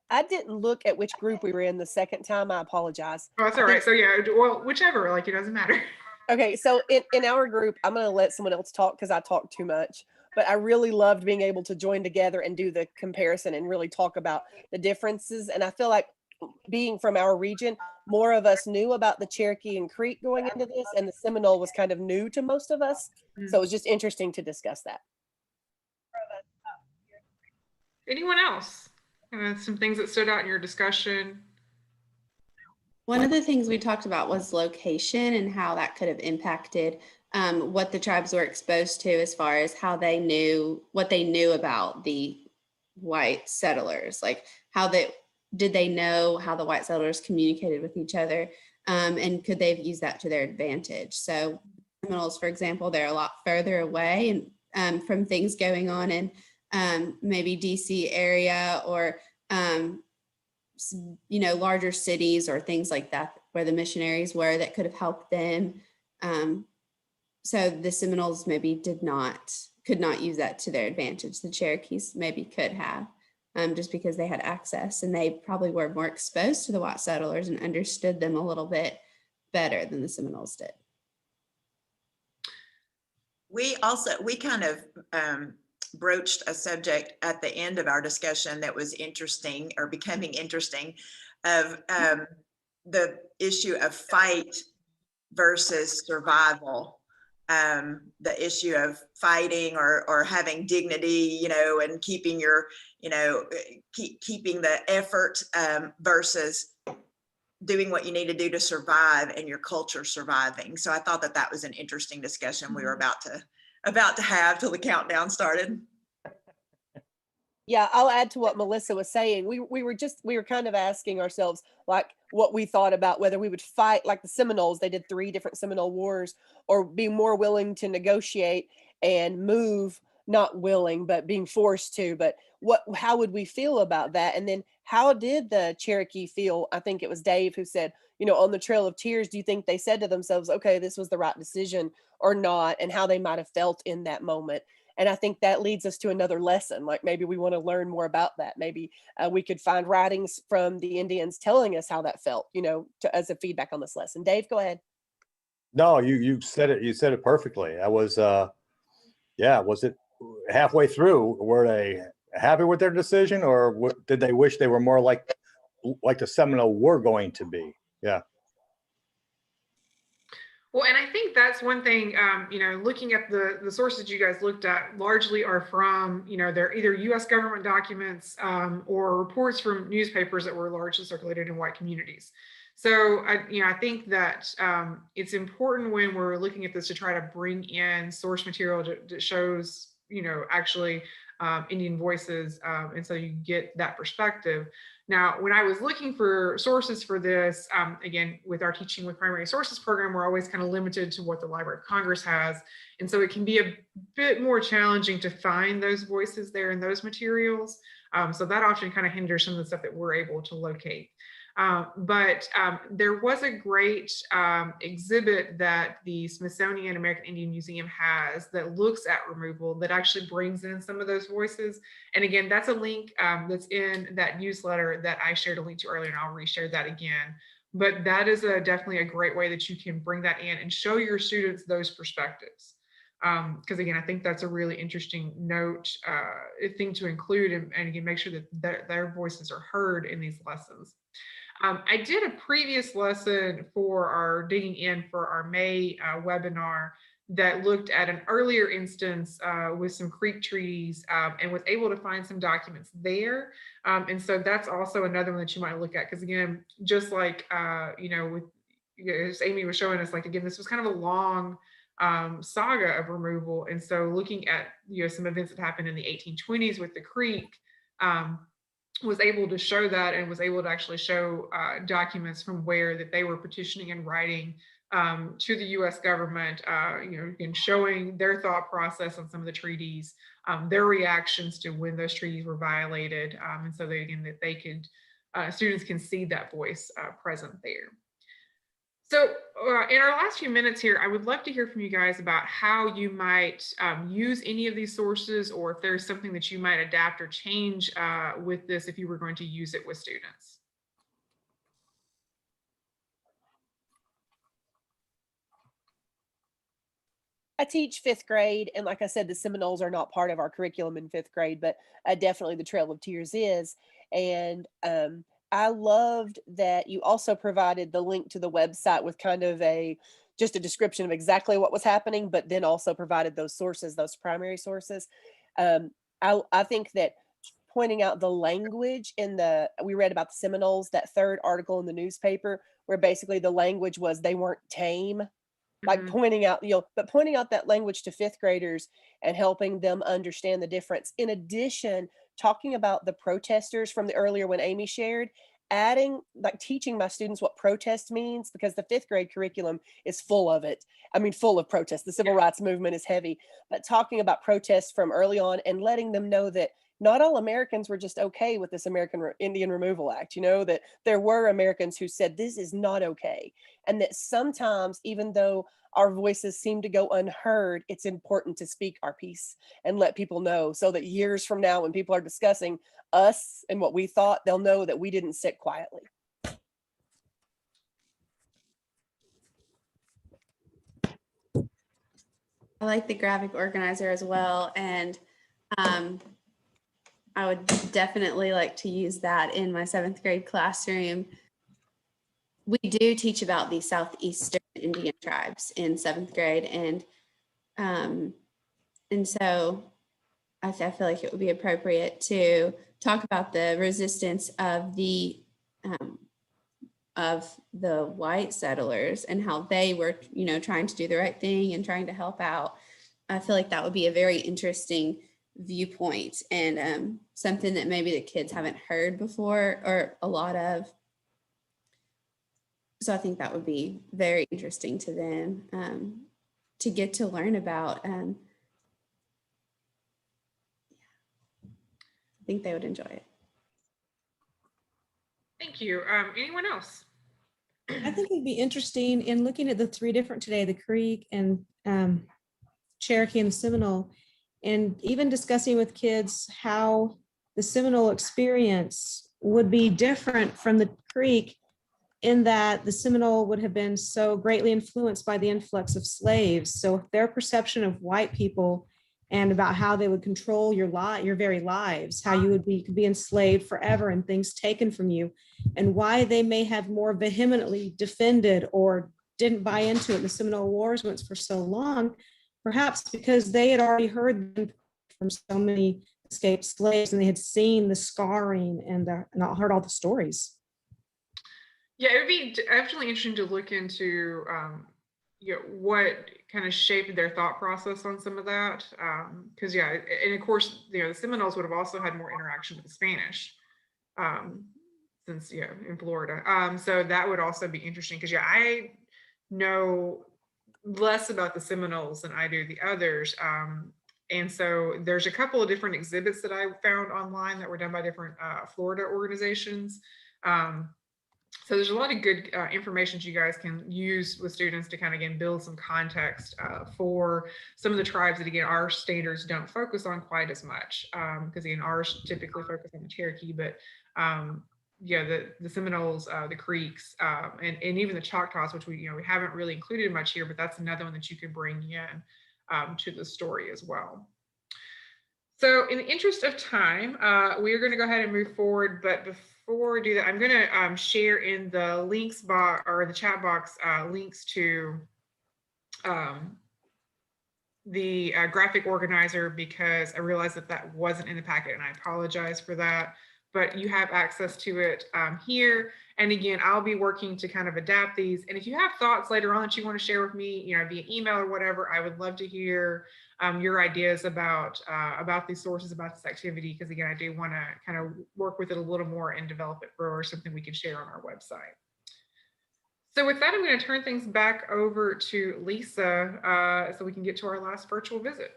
Speaker 7: I didn't look at which group we were in the second time. I apologize.
Speaker 1: Oh, that's all right. So yeah, well, whichever, like it doesn't matter.
Speaker 7: Okay, so in our group, I'm going to let someone else talk because I talk too much. But I really loved being able to join together and do the comparison and really talk about the differences. And I feel like being from our region, more of us knew about the Cherokee and Creek going into this, and the Seminole was kind of new to most of us. So it was just interesting to discuss that.
Speaker 1: Anyone else? Some things that stood out in your discussion?
Speaker 5: One of the things we talked about was location and how that could have impacted what the tribes were exposed to as far as how they knew what they knew about the white settlers, like did they know how the white settlers communicated with each other, and could they have used that to their advantage? So Seminoles, for example, they're a lot further away and from things going on in maybe DC area or larger cities or things like that where the missionaries were that could have helped them. So the Seminoles maybe could not use that to their advantage. The Cherokees maybe could have, just because they had access and they probably were more exposed to the white settlers and understood them a little bit better than the Seminoles did.
Speaker 8: We kind of broached a subject at the end of our discussion that was interesting or becoming interesting, of the issue of fight versus survival, the issue of fighting or having dignity, and keeping your, keeping the effort versus doing what you need to do to survive and your culture surviving. So I thought that was an interesting discussion we were about to have till the countdown started.
Speaker 7: Yeah, I'll add to what Melissa was saying. We were kind of asking ourselves like what we thought about whether we would fight like the Seminoles. They did 3 different Seminole wars, or be more willing to negotiate and move, not willing, but being forced to. But how would we feel about that? And then how did the Cherokee feel? I think it was Dave who said, on the Trail of Tears, do you think they said to themselves, okay, this was the right decision or not, and how they might have felt in that moment? And I think that leads us to another lesson. Like maybe we want to learn more about that. Maybe we could find writings from the Indians telling us how that felt, as a feedback on this lesson. Dave, go ahead.
Speaker 9: No, you said it. You said it perfectly. I was, was it halfway through? Were they happy with their decision, or did they wish they were more like the Seminole were going to be? Yeah.
Speaker 1: Well, and I think that's one thing, looking at the sources you guys looked at largely are from, they're either U.S. government documents or reports from newspapers that were largely circulated in white communities. So, I think that it's important when we're looking at this to try to bring in source material that shows, actually Indian voices. And so you get that perspective. Now, when I was looking for sources for this, again, with our Teaching with Primary Sources program, we're always kind of limited to what the Library of Congress has. And so it can be a bit more challenging to find those voices there in those materials. So that often kind of hinders some of the stuff that we're able to locate. But there was a great exhibit that the Smithsonian American Indian Museum has that looks at removal, that actually brings in some of those voices. And again, that's a link that's in that newsletter that I shared a link to earlier, and I'll reshare that again. But that is definitely a great way that you can bring that in and show your students those perspectives. Because again, I think that's a really interesting thing to include, and again, make sure that their voices are heard in these lessons. I did a previous lesson for our Digging In for our May webinar that looked at an earlier instance with some Creek treaties and was able to find some documents there. And so that's also another one that you might look at, because again, just like, with as Amy was showing us, like, again, this was kind of a long saga of removal. And so looking at, some events that happened in the 1820s with the Creek, was able to show that, and was able to actually show documents from where that they were petitioning and writing to the U.S. government, and showing their thought process on some of the treaties, their reactions to when those treaties were violated, and so that they could, students can see that voice present there. So in our last few minutes here, I would love to hear from you guys about how you might use any of these sources, or if there's something that you might adapt or change with this if you were going to use it with students.
Speaker 7: I teach 5th grade, and like I said, the Seminoles are not part of our curriculum in 5th grade, but definitely the Trail of Tears is. And I loved that you also provided the link to the website with kind of just a description of exactly what was happening, but then also provided those sources, those primary sources. I think that pointing out the language we read about the Seminoles, that 3rd article in the newspaper, where basically the language was they weren't tame. Like pointing out, but pointing out that language to 5th graders and helping them understand the difference. In addition, talking about the protesters from the earlier when Amy shared, teaching my students what protest means, because the 5th grade curriculum is full of it. I mean, full of protests. The civil rights movement is heavy, but talking about protests from early on and letting them know that not all Americans were just okay with this Indian Removal Act, that there were Americans who said this is not okay. And that sometimes, even though our voices seem to go unheard, it's important to speak our piece and let people know, so that years from now, when people are discussing us and what we thought, they'll know that we didn't sit quietly.
Speaker 5: I like the graphic organizer as well. And I would definitely like to use that in my 7th grade classroom. We do teach about the Southeastern Indian tribes in 7th grade. And so I feel like it would be appropriate to talk about the resistance of the white settlers and how they were, trying to do the right thing and trying to help out. I feel like that would be a very interesting viewpoint, and something that maybe the kids haven't heard before, or a lot of. So I think that would be very interesting to them, to get to learn about. I think they would enjoy it.
Speaker 1: Thank you. Anyone else?
Speaker 10: I think it'd be interesting in looking at the 3 different today, the Creek and Cherokee and the Seminole, and even discussing with kids how the Seminole experience would be different from the Creek, in that the Seminole would have been so greatly influenced by the influx of slaves. So their perception of white people and about how they would control your very lives, how you could be enslaved forever and things taken from you, and why they may have more vehemently defended or didn't buy into it in the Seminole Wars went for so long, perhaps because they had already heard from so many escaped slaves, and they had seen the scarring and heard all the stories.
Speaker 1: Yeah, it would be definitely interesting to look into what kind of shaped their thought process on some of that. Because and of course, the Seminoles would have also had more interaction with the Spanish, since in Florida. So that would also be interesting, because I know less about the Seminoles than I do the others. And so there's a couple of different exhibits that I found online that were done by different Florida organizations. So there's a lot of good information you guys can use with students to kind of, again, build some context for some of the tribes that, again, our standards don't focus on quite as much, because, again, ours typically focus on the Cherokee, but the Seminoles, the Creeks, and even the Choctaws, which we haven't really included much here, but that's another one that you could bring in to the story as well. So in the interest of time, we are going to go ahead and move forward. But before we do that, I'm going to share in the links box, or the chat box, links to the graphic organizer, because I realized that wasn't in the packet, and I apologize for that. but you have access to it here. And again, I'll be working to kind of adapt these. And if you have thoughts later on that you want to share with me, via email or whatever, I would love to hear your ideas about these sources, about this activity, because again, I do want to kind of work with it a little more and develop it for something we can share on our website. So with that, I'm going to turn things back over to Lisa so we can get to our last virtual visit.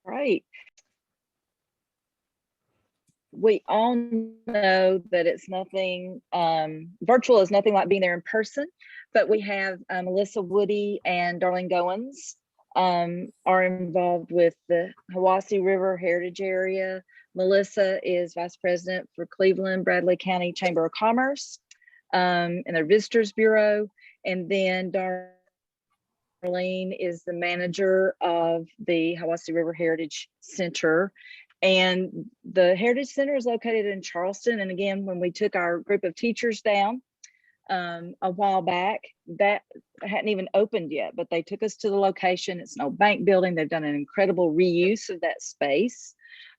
Speaker 2: Right. We all know that it's nothing, virtual is nothing like being there in person, but we have Melissa Woody and Darlene Goins are involved with the Hiwassee River Heritage Area. Melissa is Vice President for Cleveland Bradley County Chamber of Commerce and their Visitors Bureau. And then Darlene is the manager of the Hiwassee River Heritage Center. And the Heritage Center is located in Charleston. And again, when we took our group of teachers down a while back, that hadn't even opened yet, but they took us to the location. It's an old bank building. They've done an incredible reuse of that space.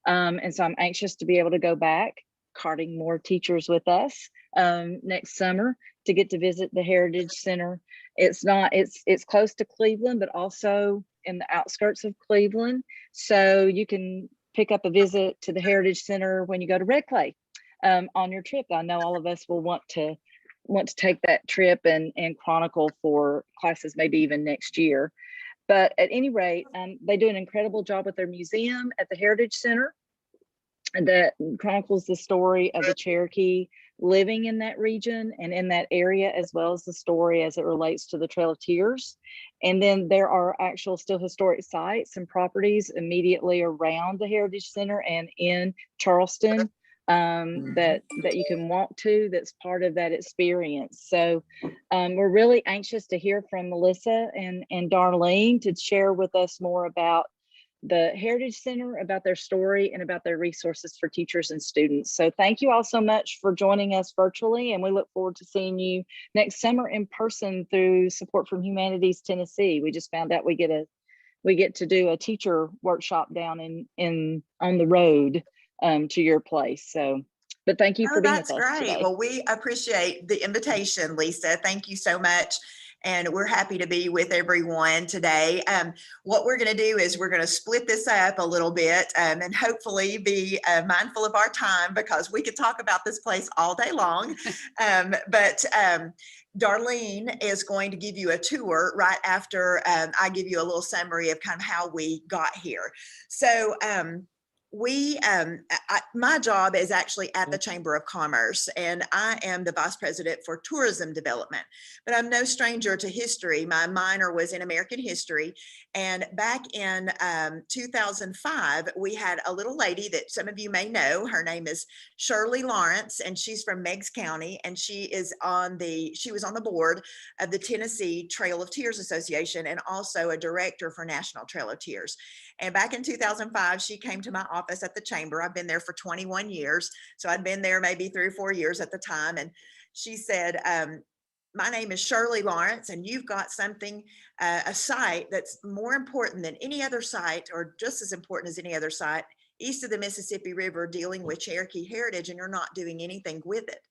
Speaker 2: And so I'm anxious to be able to go back, carting more teachers with us next summer to get to visit the Heritage Center. It's close to Cleveland, but also in the outskirts of Cleveland. So you can pick up a visit to the Heritage Center when you go to Red Clay on your trip. I know all of us will want to take that trip and chronicle for classes, maybe even next year. But at any rate, they do an incredible job with their museum at the Heritage Center that chronicles the story of the Cherokee living in that region and in that area, as well as the story as it relates to the Trail of Tears. And then there are actual still historic sites and properties immediately around the Heritage Center and in Charleston that you can walk to, that's part of that experience. So we're really anxious to hear from Melissa and Darlene to share with us more about the Heritage Center, about their story and about their resources for teachers and students. So thank you all so much for joining us virtually, and we look forward to seeing you next summer in person through Support from Humanities Tennessee. We just found out we get to do a teacher workshop down on the road to your place. So, but thank you for being with us.
Speaker 8: That's great.
Speaker 2: Today.
Speaker 8: Well, we appreciate the invitation, Lisa. Thank you so much. And we're happy to be with everyone today. What we're going to do is we're going to split this up a little bit and hopefully be mindful of our time, because we could talk about this place all day long. But Darlene is going to give you a tour right after I give you a little summary of kind of how we got here. So my job is actually at the Chamber of Commerce, and I am the Vice President for Tourism Development, but I'm no stranger to history. My minor was in American history, and back in 2005, we had a little lady that some of you may know. Her name is Shirley Lawrence, and she's from Meigs County, and she was on the board of the Tennessee Trail of Tears Association and also a director for National Trail of Tears. And back in 2005, she came to my office at the Chamber. I've been there for 21 years. So I'd been there maybe 3 or 4 years at the time. And she said, my name is Shirley Lawrence, and you've got something, a site that's more important than any other site, or just as important as any other site, east of the Mississippi River, dealing with Cherokee heritage, and you're not doing anything with it.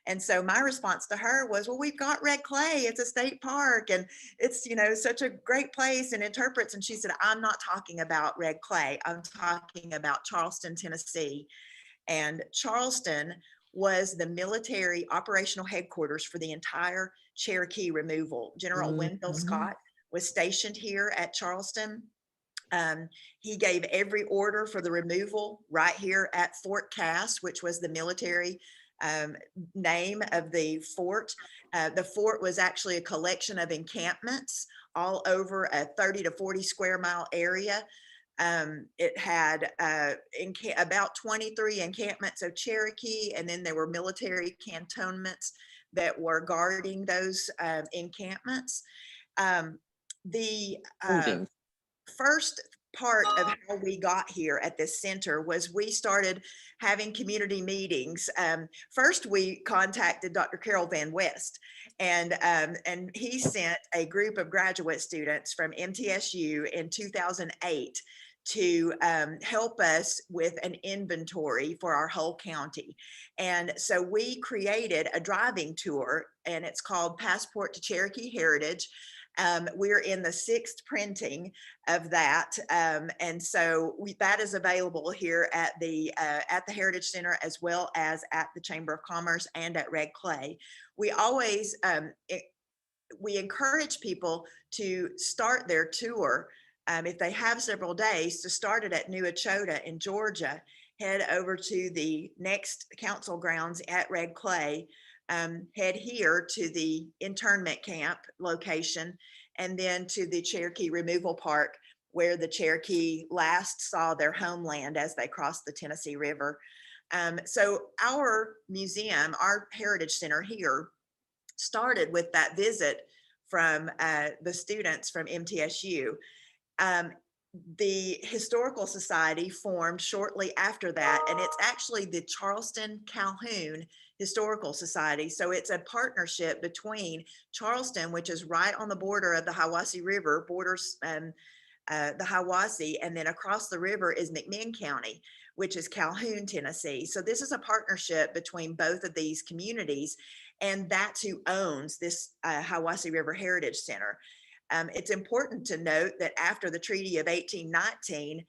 Speaker 8: And so my response to her was, well, we've got Red Clay. It's a state park, and it's, such a great place and interprets. And she said, I'm not talking about Red Clay. I'm talking about Charleston, Tennessee. And Charleston was the military operational headquarters for the entire Cherokee removal. General Winfield Scott was stationed here at Charleston. He gave every order for the removal right here at Fort Cass, which was the military name of the fort. The fort was actually a collection of encampments all over a 30 to 40 square mile area. It had about 23 encampments of Cherokee, and then there were military cantonments that were guarding those encampments. The first part of how we got here at this center was we started having community meetings. First, we contacted Dr. Carol Van West, and he sent a group of graduate students from MTSU in 2008 to help us with an inventory for our whole county. And so we created a driving tour, and it's called Passport to Cherokee Heritage. We're in the 6th printing of that. And so that is available here at the Heritage Center, as well as at the Chamber of Commerce and at Red Clay. We always, we encourage people to start their tour, if they have several days, to start it at New Echota in Georgia, head over to the next council grounds at Red Clay, head here to the internment camp location, and then to the Cherokee Removal Park, where the Cherokee last saw their homeland as they crossed the Tennessee River. So our museum, our Heritage Center here, started with that visit from the students from MTSU. The Historical Society formed shortly after that, and it's actually the Charleston Calhoun Historical Society. So it's a partnership between Charleston, which is right on the border of the Hiwassee River, borders the Hiwassee, and then across the river is McMinn County, which is Calhoun, Tennessee. So this is a partnership between both of these communities, and that's who owns this Hiwassee River Heritage Center. It's important to note that after the Treaty of 1819,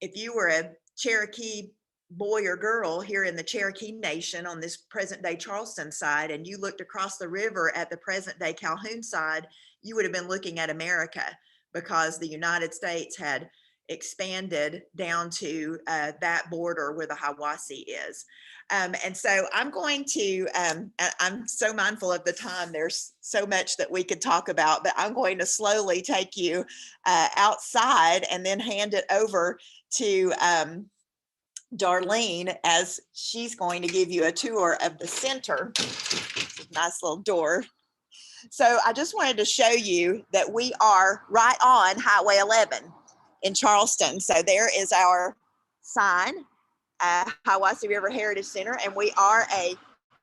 Speaker 8: if you were a Cherokee boy or girl here in the Cherokee Nation on this present day Charleston side, and you looked across the river at the present day Calhoun side, you would have been looking at America, because the United States had expanded down to that border where the Hiwassee is. And so I'm going to, I'm so mindful of the time, there's so much that we could talk about, but I'm going to slowly take you outside and then hand it over to Darlene, as she's going to give you a tour of the center. Nice little door. So I just wanted to show you that we are right on Highway 11 in Charleston. So there is our sign, Hiwassee River Heritage Center, and we are a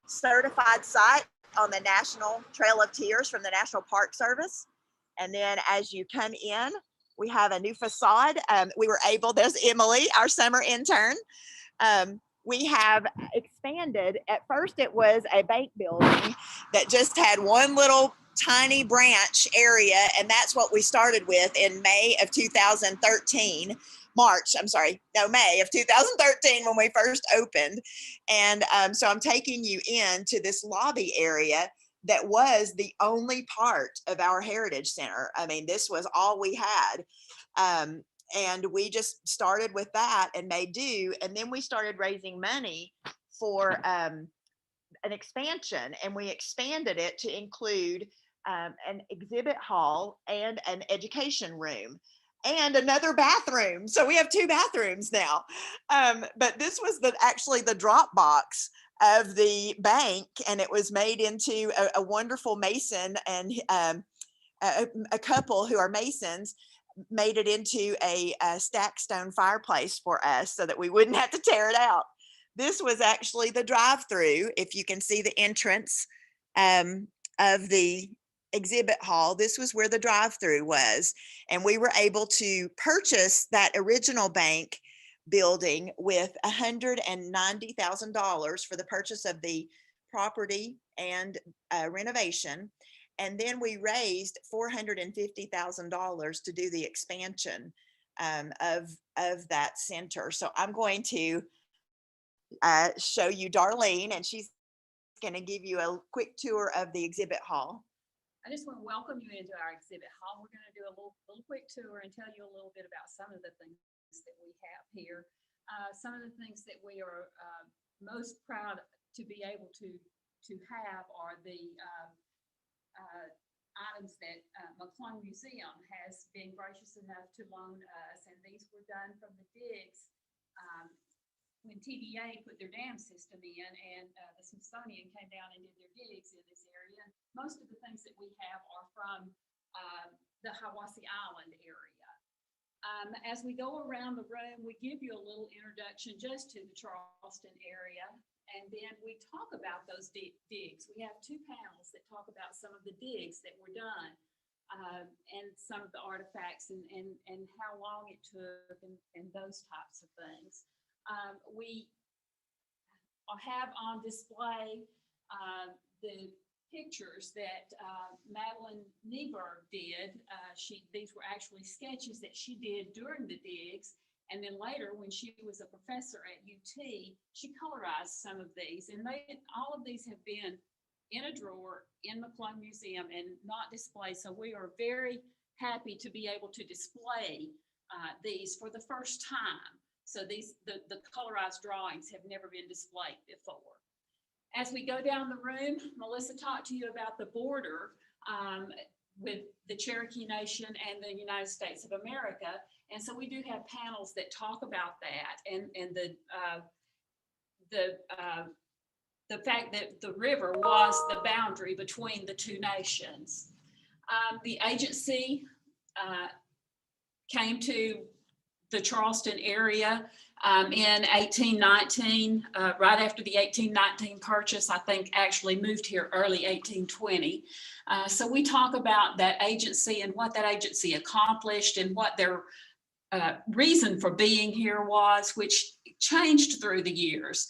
Speaker 8: certified site on the National Trail of Tears from the National Park Service. And then as you come in, we have a new facade. We were able, there's Emily, our summer intern. We have expanded. At first it was a bank building that just had one little tiny branch area, and that's what we started with in May of 2013. May of 2013 when we first opened. And so I'm taking you into this lobby area that was the only part of our Heritage Center. I mean, this was all we had. And we just started with that and made do. And then we started raising money for an expansion, and we expanded it to include an exhibit hall and an education room and another bathroom. So we have 2 bathrooms now. But this was actually the drop box of the bank, and it was made into a wonderful mason, and a couple who are masons made it into a stacked stone fireplace for us so that we wouldn't have to tear it out. This was actually the drive-through. If you can see the entrance of the exhibit hall, this was where the drive-through was. And we were able to purchase that original bank building with $190,000 for the purchase of the property and renovation. And then we raised $450,000 to do the expansion of that center. So I'm going to show you Darlene, and she's going to give you a quick tour of the exhibit hall.
Speaker 11: I just want to welcome you into our exhibit hall. We're going to do a little quick tour and tell you a little bit about some of the things that we have here. Some of the things that we are most proud to be able to have are the items that McClung Museum has been gracious enough to loan us, and these were done from the digs when TVA put their dam system in, and the Smithsonian came down and did their digs in this area. Most of the things that we have are from the Hiwassee Island area. As we go around the room, we give you a little introduction just to the Charleston area, and then we talk about those digs. We have 2 panels that talk about some of the digs that were done. and some of the artifacts and how long it took and those types of things. We have on display the pictures that Madeline Nieberg did. These were actually sketches that she did during the digs. And then later, when she was a professor at UT, she colorized some of these. And all of these have been in a drawer in McClung Museum and not displayed. So we are very happy to be able to display these for the first time. So the colorized drawings have never been displayed before. As we go down the room, Melissa talked to you about the border with the Cherokee Nation and the United States of America. And so we do have panels that talk about that and the fact that the river was the boundary between the two nations. The agency came to the Charleston area in 1819, right after the 1819 purchase. I think actually moved here early 1820. So we talk about that agency and what that agency accomplished and what their reason for being here was, which changed through the years.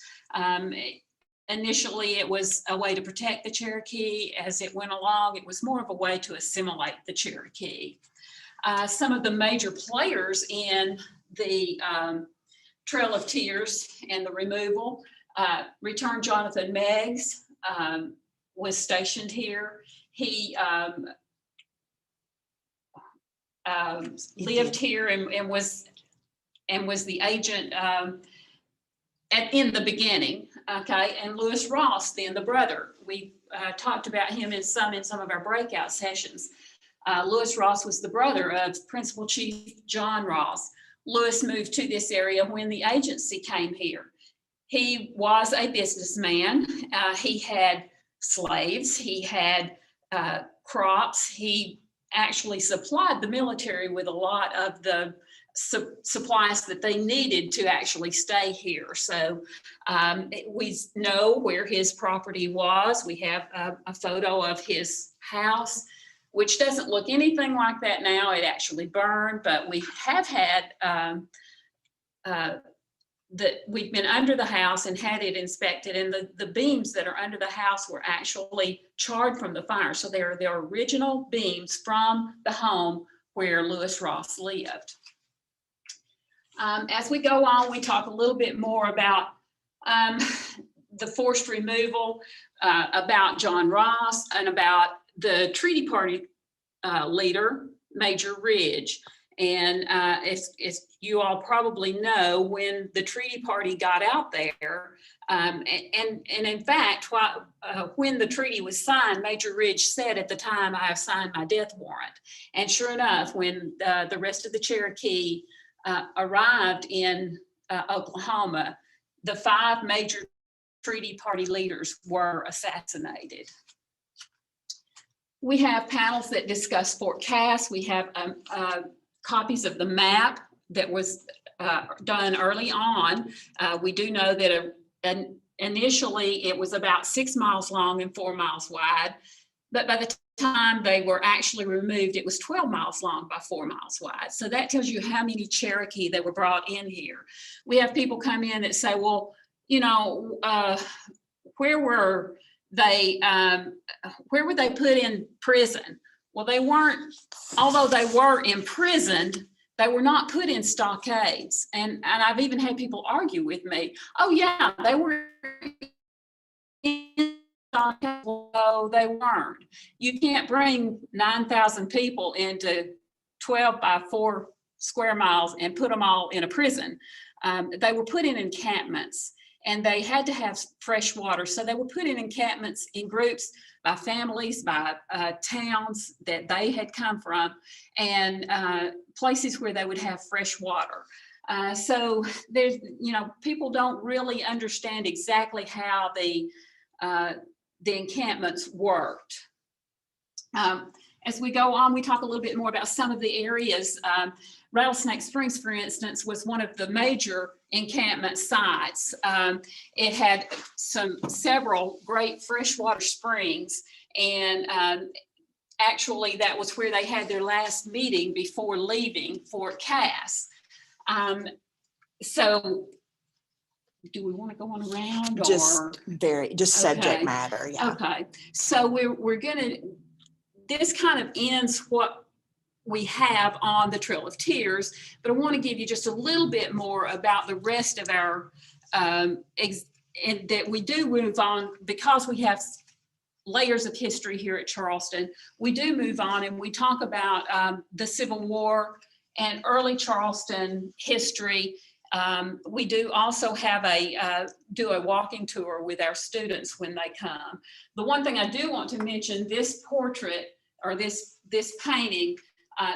Speaker 11: Initially, it was a way to protect the Cherokee. As it went along, it was more of a way to assimilate the Cherokee. Some of the major players in the Trail of Tears and the removal, Returned Jonathan Meigs was stationed here. He lived here and was the agent in the beginning, okay? And Lewis Ross, then the brother, we talked about him in some of our breakout sessions. Lewis Ross was the brother of Principal Chief John Ross. Lewis moved to this area when the agency came here. He was a businessman. He had slaves. He had crops. He actually supplied the military with a lot of the supplies that they needed to actually stay here. So we know where his property was. We have a photo of his house, which doesn't look anything like that now. It actually burned, but we have had we've been under the house and had it inspected, and the beams that are under the house were actually charred from the fire. So they are the original beams from the home where Lewis Ross lived. As we go on, we talk a little bit more about the forced removal, about John Ross, and about the Treaty Party leader, Major Ridge. And as you all probably know, when the Treaty Party got out there, and in fact, when the treaty was signed, Major Ridge said at the time, "I have signed my death warrant." And sure enough, when the rest of the Cherokee arrived in Oklahoma, the 5 major Treaty Party leaders were assassinated. We have panels that discuss Fort Cass. We have copies of the map that was done early on. We do know that initially it was about 6 miles long and 4 miles wide, but by the time they were actually removed, it was 12 miles long by 4 miles wide. So that tells you how many Cherokee that were brought in here. We have people come in that say, well, you know, where were they put in prison? Well, they weren't, although they were imprisoned, they were not put in stockades. And I've even had people argue with me, oh yeah, they were in stockades. No, they weren't. You can't bring 9,000 people into 12 by 4 square miles and put them all in a prison. They were put in encampments, and they had to have fresh water. So they were put in encampments in groups, by families, by towns that they had come from, and places where they would have fresh water. So there's, you know, people don't really understand exactly how the encampments worked. As we go on, we talk a little bit more about some of the areas. Rattlesnake Springs, for instance, was one of the major encampment sites. It had several great freshwater springs, and actually, that was where they had their last meeting before leaving Fort Cass. So do we want to go on around, or?
Speaker 8: Just subject
Speaker 11: Okay.
Speaker 8: matter, yeah.
Speaker 11: Okay, so we're gonna, this kind of ends what we have on the Trail of Tears, but I want to give you just a little bit more about the rest of our, and that we do move on because we have layers of history here at Charleston. We do move on and we talk about the Civil War and early Charleston history. We do also have do a walking tour with our students when they come. The one thing I do want to mention, this portrait or this painting,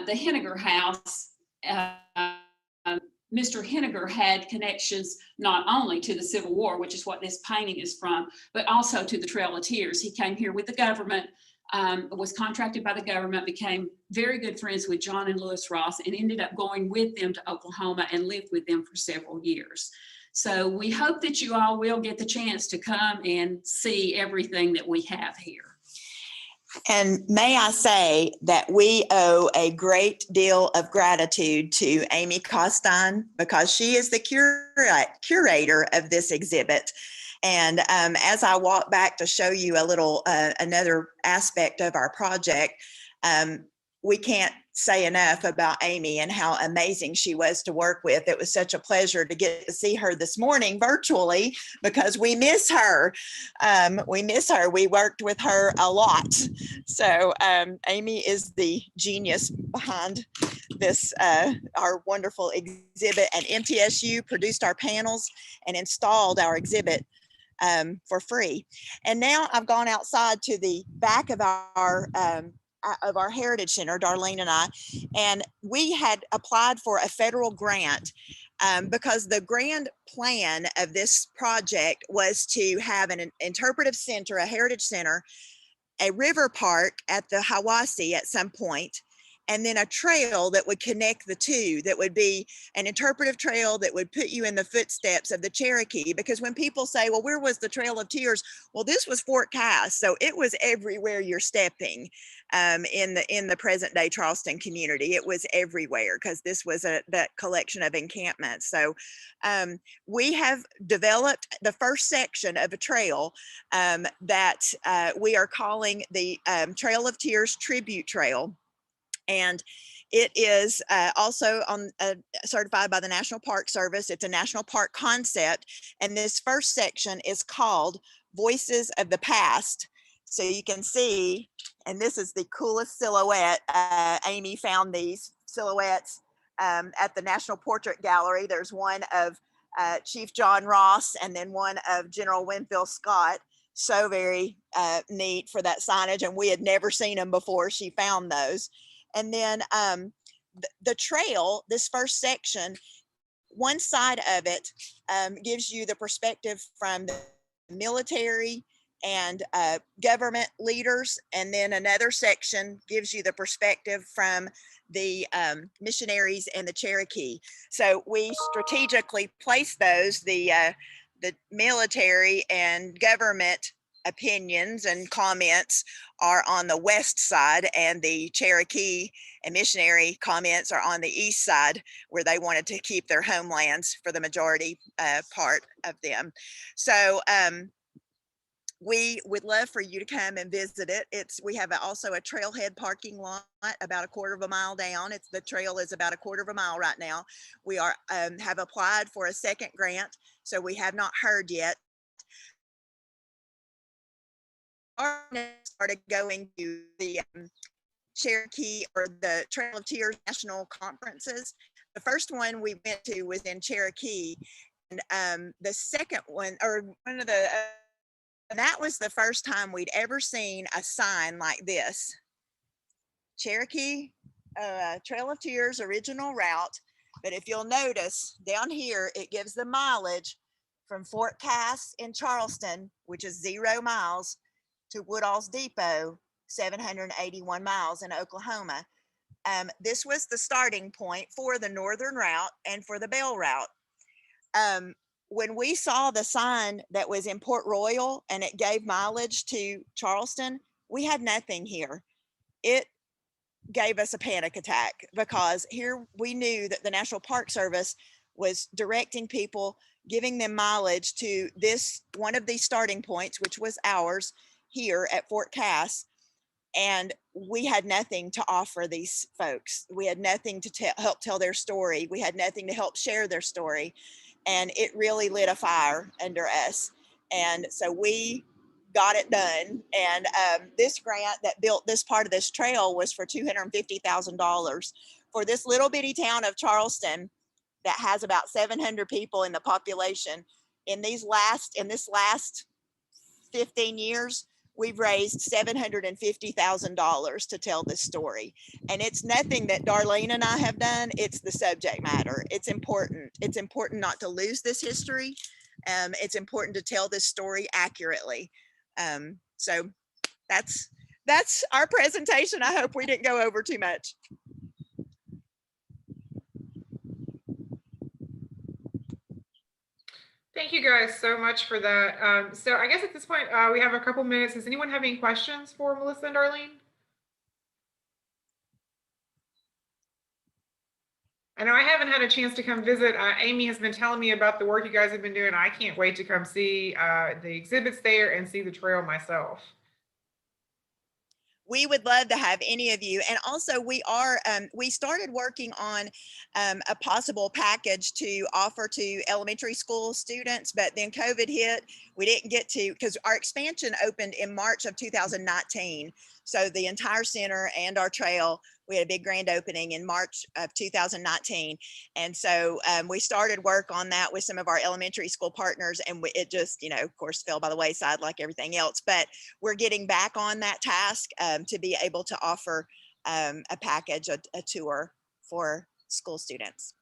Speaker 11: the Henniger House, Mr. Henniger had connections not only to the Civil War, which is what this painting is from, but also to the Trail of Tears. He came here with the government, was contracted by the government, became very good friends with John and Lewis Ross, and ended up going with them to Oklahoma and lived with them for several years. So we hope that you all will get the chance to come and see everything that we have here.
Speaker 8: And may I say that we owe a great deal of gratitude to Amy Costine, because she is the curator of this exhibit. And as I walk back to show you a little, another aspect of our project, we can't say enough about Amy and how amazing she was to work with. It was such a pleasure to get to see her this morning virtually, because we miss her. We miss her. We worked with her a lot. So Amy is the genius behind this, our wonderful exhibit, and MTSU produced our panels and installed our exhibit for free. And now I've gone outside to the back of our Heritage Center, Darlene and I, and we had applied for a federal grant because the grand plan of this project was to have an interpretive center, a heritage center, a river park at the Hiwassee at some point, and then a trail that would connect the two, that would be an interpretive trail that would put you in the footsteps of the Cherokee. Because when people say, well, where was the Trail of Tears? Well, this was Fort Cass, so it was everywhere you're stepping in the present day Charleston community. It was everywhere, because this was that collection of encampments. So we have developed the first section of a trail that we are calling the Trail of Tears Tribute Trail. And it is also certified by the National Park Service. It's a national park concept. And this first section is called Voices of the Past. So you can see, and this is the coolest silhouette. Amy found these silhouettes at the National Portrait Gallery. There's one of Chief John Ross, and then one of General Winfield Scott. So very neat for that signage. And we had never seen them before. She found those. And then the trail, this first section, one side of it gives you the perspective from the military and government leaders. And then another section gives you the perspective from the missionaries and the Cherokee. So we strategically place those, the military and government opinions and comments are on the west side, and the Cherokee and missionary comments are on the east side, where they wanted to keep their homelands for the majority part of them. So we would love for you to come and visit it. We have also a trailhead parking lot about 1/4 mile down. The trail is about 1/4 mile right now. We are have applied for a second grant, so we have not heard yet. Started going to the Cherokee or the Trail of Tears national conferences. The first one we went to was in Cherokee, and the second one, or one of the, that was the first time we'd ever seen a sign like this: Cherokee Trail of Tears original route. But if you'll notice down here, it gives the mileage from Fort Cass in Charleston, which is 0 miles, to Woodall's Depot, 781 miles in Oklahoma. This was the starting point for the northern route and for the Bell route. When we saw the sign that was in Port Royal and it gave mileage to Charleston, we had nothing here.
Speaker 12: it gave us a panic attack, because here we knew that the National Park Service was directing people, giving them mileage to this one of these starting points, which was ours here at Fort Cass. And we had nothing to offer these folks. We had nothing to help tell their story. We had nothing to help share their story. And it really lit a fire under us. And so we got it done. And this grant that built this part of this trail was for $250,000 for this little bitty town of Charleston that has about 700 people in the population. In this last 15 years, we've raised $750,000 to tell this story. And it's nothing that Darlene and I have done. It's the subject matter. It's important. It's important not to lose this history. It's important to tell this story accurately. So that's our presentation. I hope we didn't go over too much.
Speaker 1: Thank you guys so much for that. So I guess at this point, we have a couple minutes. Does anyone have any questions for Melissa and Darlene? I know I haven't had a chance to come visit. Amy has been telling me about the work you guys have been doing. I can't wait to come see the exhibits there and see the trail myself.
Speaker 12: We would love to have any of you. And also we started working on a possible package to offer to elementary school students, but then COVID hit. We didn't get to, because our expansion opened in March of 2019. So the entire center and our trail, we had a big grand opening in March of 2019. And so we started work on that with some of our elementary school partners, and it just, of course, fell by the wayside like everything else. But we're getting back on that task to be able to offer a package, a tour for school students.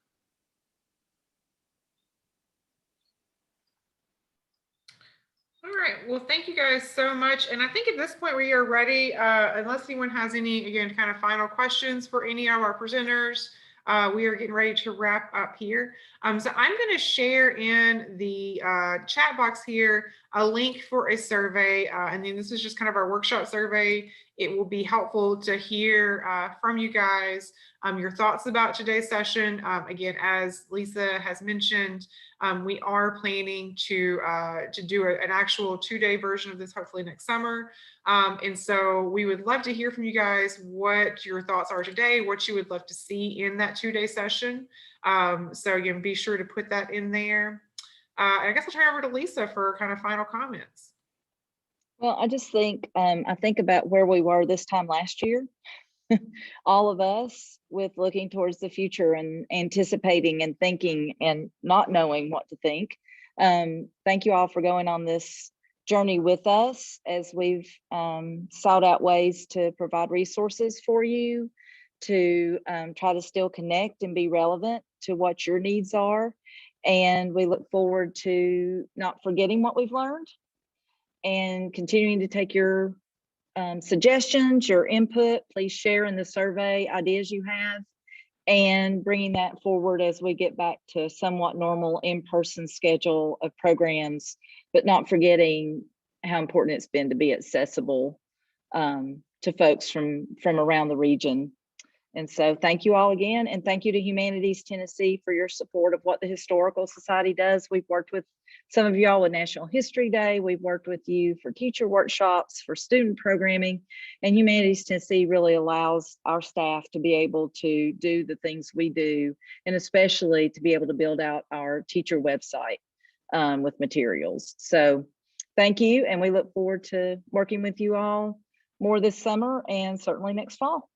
Speaker 1: All right, well, thank you guys so much. And I think at this point we are ready, unless anyone has any, again, kind of final questions for any of our presenters. We are getting ready to wrap up here. So I'm going to share in the chat box here a link for a survey. And then this is just kind of our workshop survey. It will be helpful to hear from you guys your thoughts about today's session. Again, as Lisa has mentioned, we are planning to do an actual 2-day version of this hopefully next summer. And so we would love to hear from you guys what your thoughts are today, what you would love to see in that 2-day session. So again, be sure to put that in there. I guess I'll turn over to Lisa for kind of final comments.
Speaker 2: Well, I just think, I think about where we were this time last year, all of us with looking towards the future and anticipating and thinking and not knowing what to think. Thank you all for going on this journey with us as we've sought out ways to provide resources for you to try to still connect and be relevant to what your needs are. And we look forward to not forgetting what we've learned and continuing to take your suggestions, your input. Please share in the survey ideas you have and bringing that forward as we get back to a somewhat normal in-person schedule of programs, but not forgetting how important it's been to be accessible to folks from around the region. And so thank you all again. And thank you to Humanities Tennessee for your support of what the Historical Society does. We've worked with some of y'all with National History Day. We've worked with you for teacher workshops, for student programming, and Humanities Tennessee really allows our staff to be able to do the things we do, and especially to be able to build out our teacher website with materials. So thank you. And we look forward to working with you all more this summer and certainly next fall.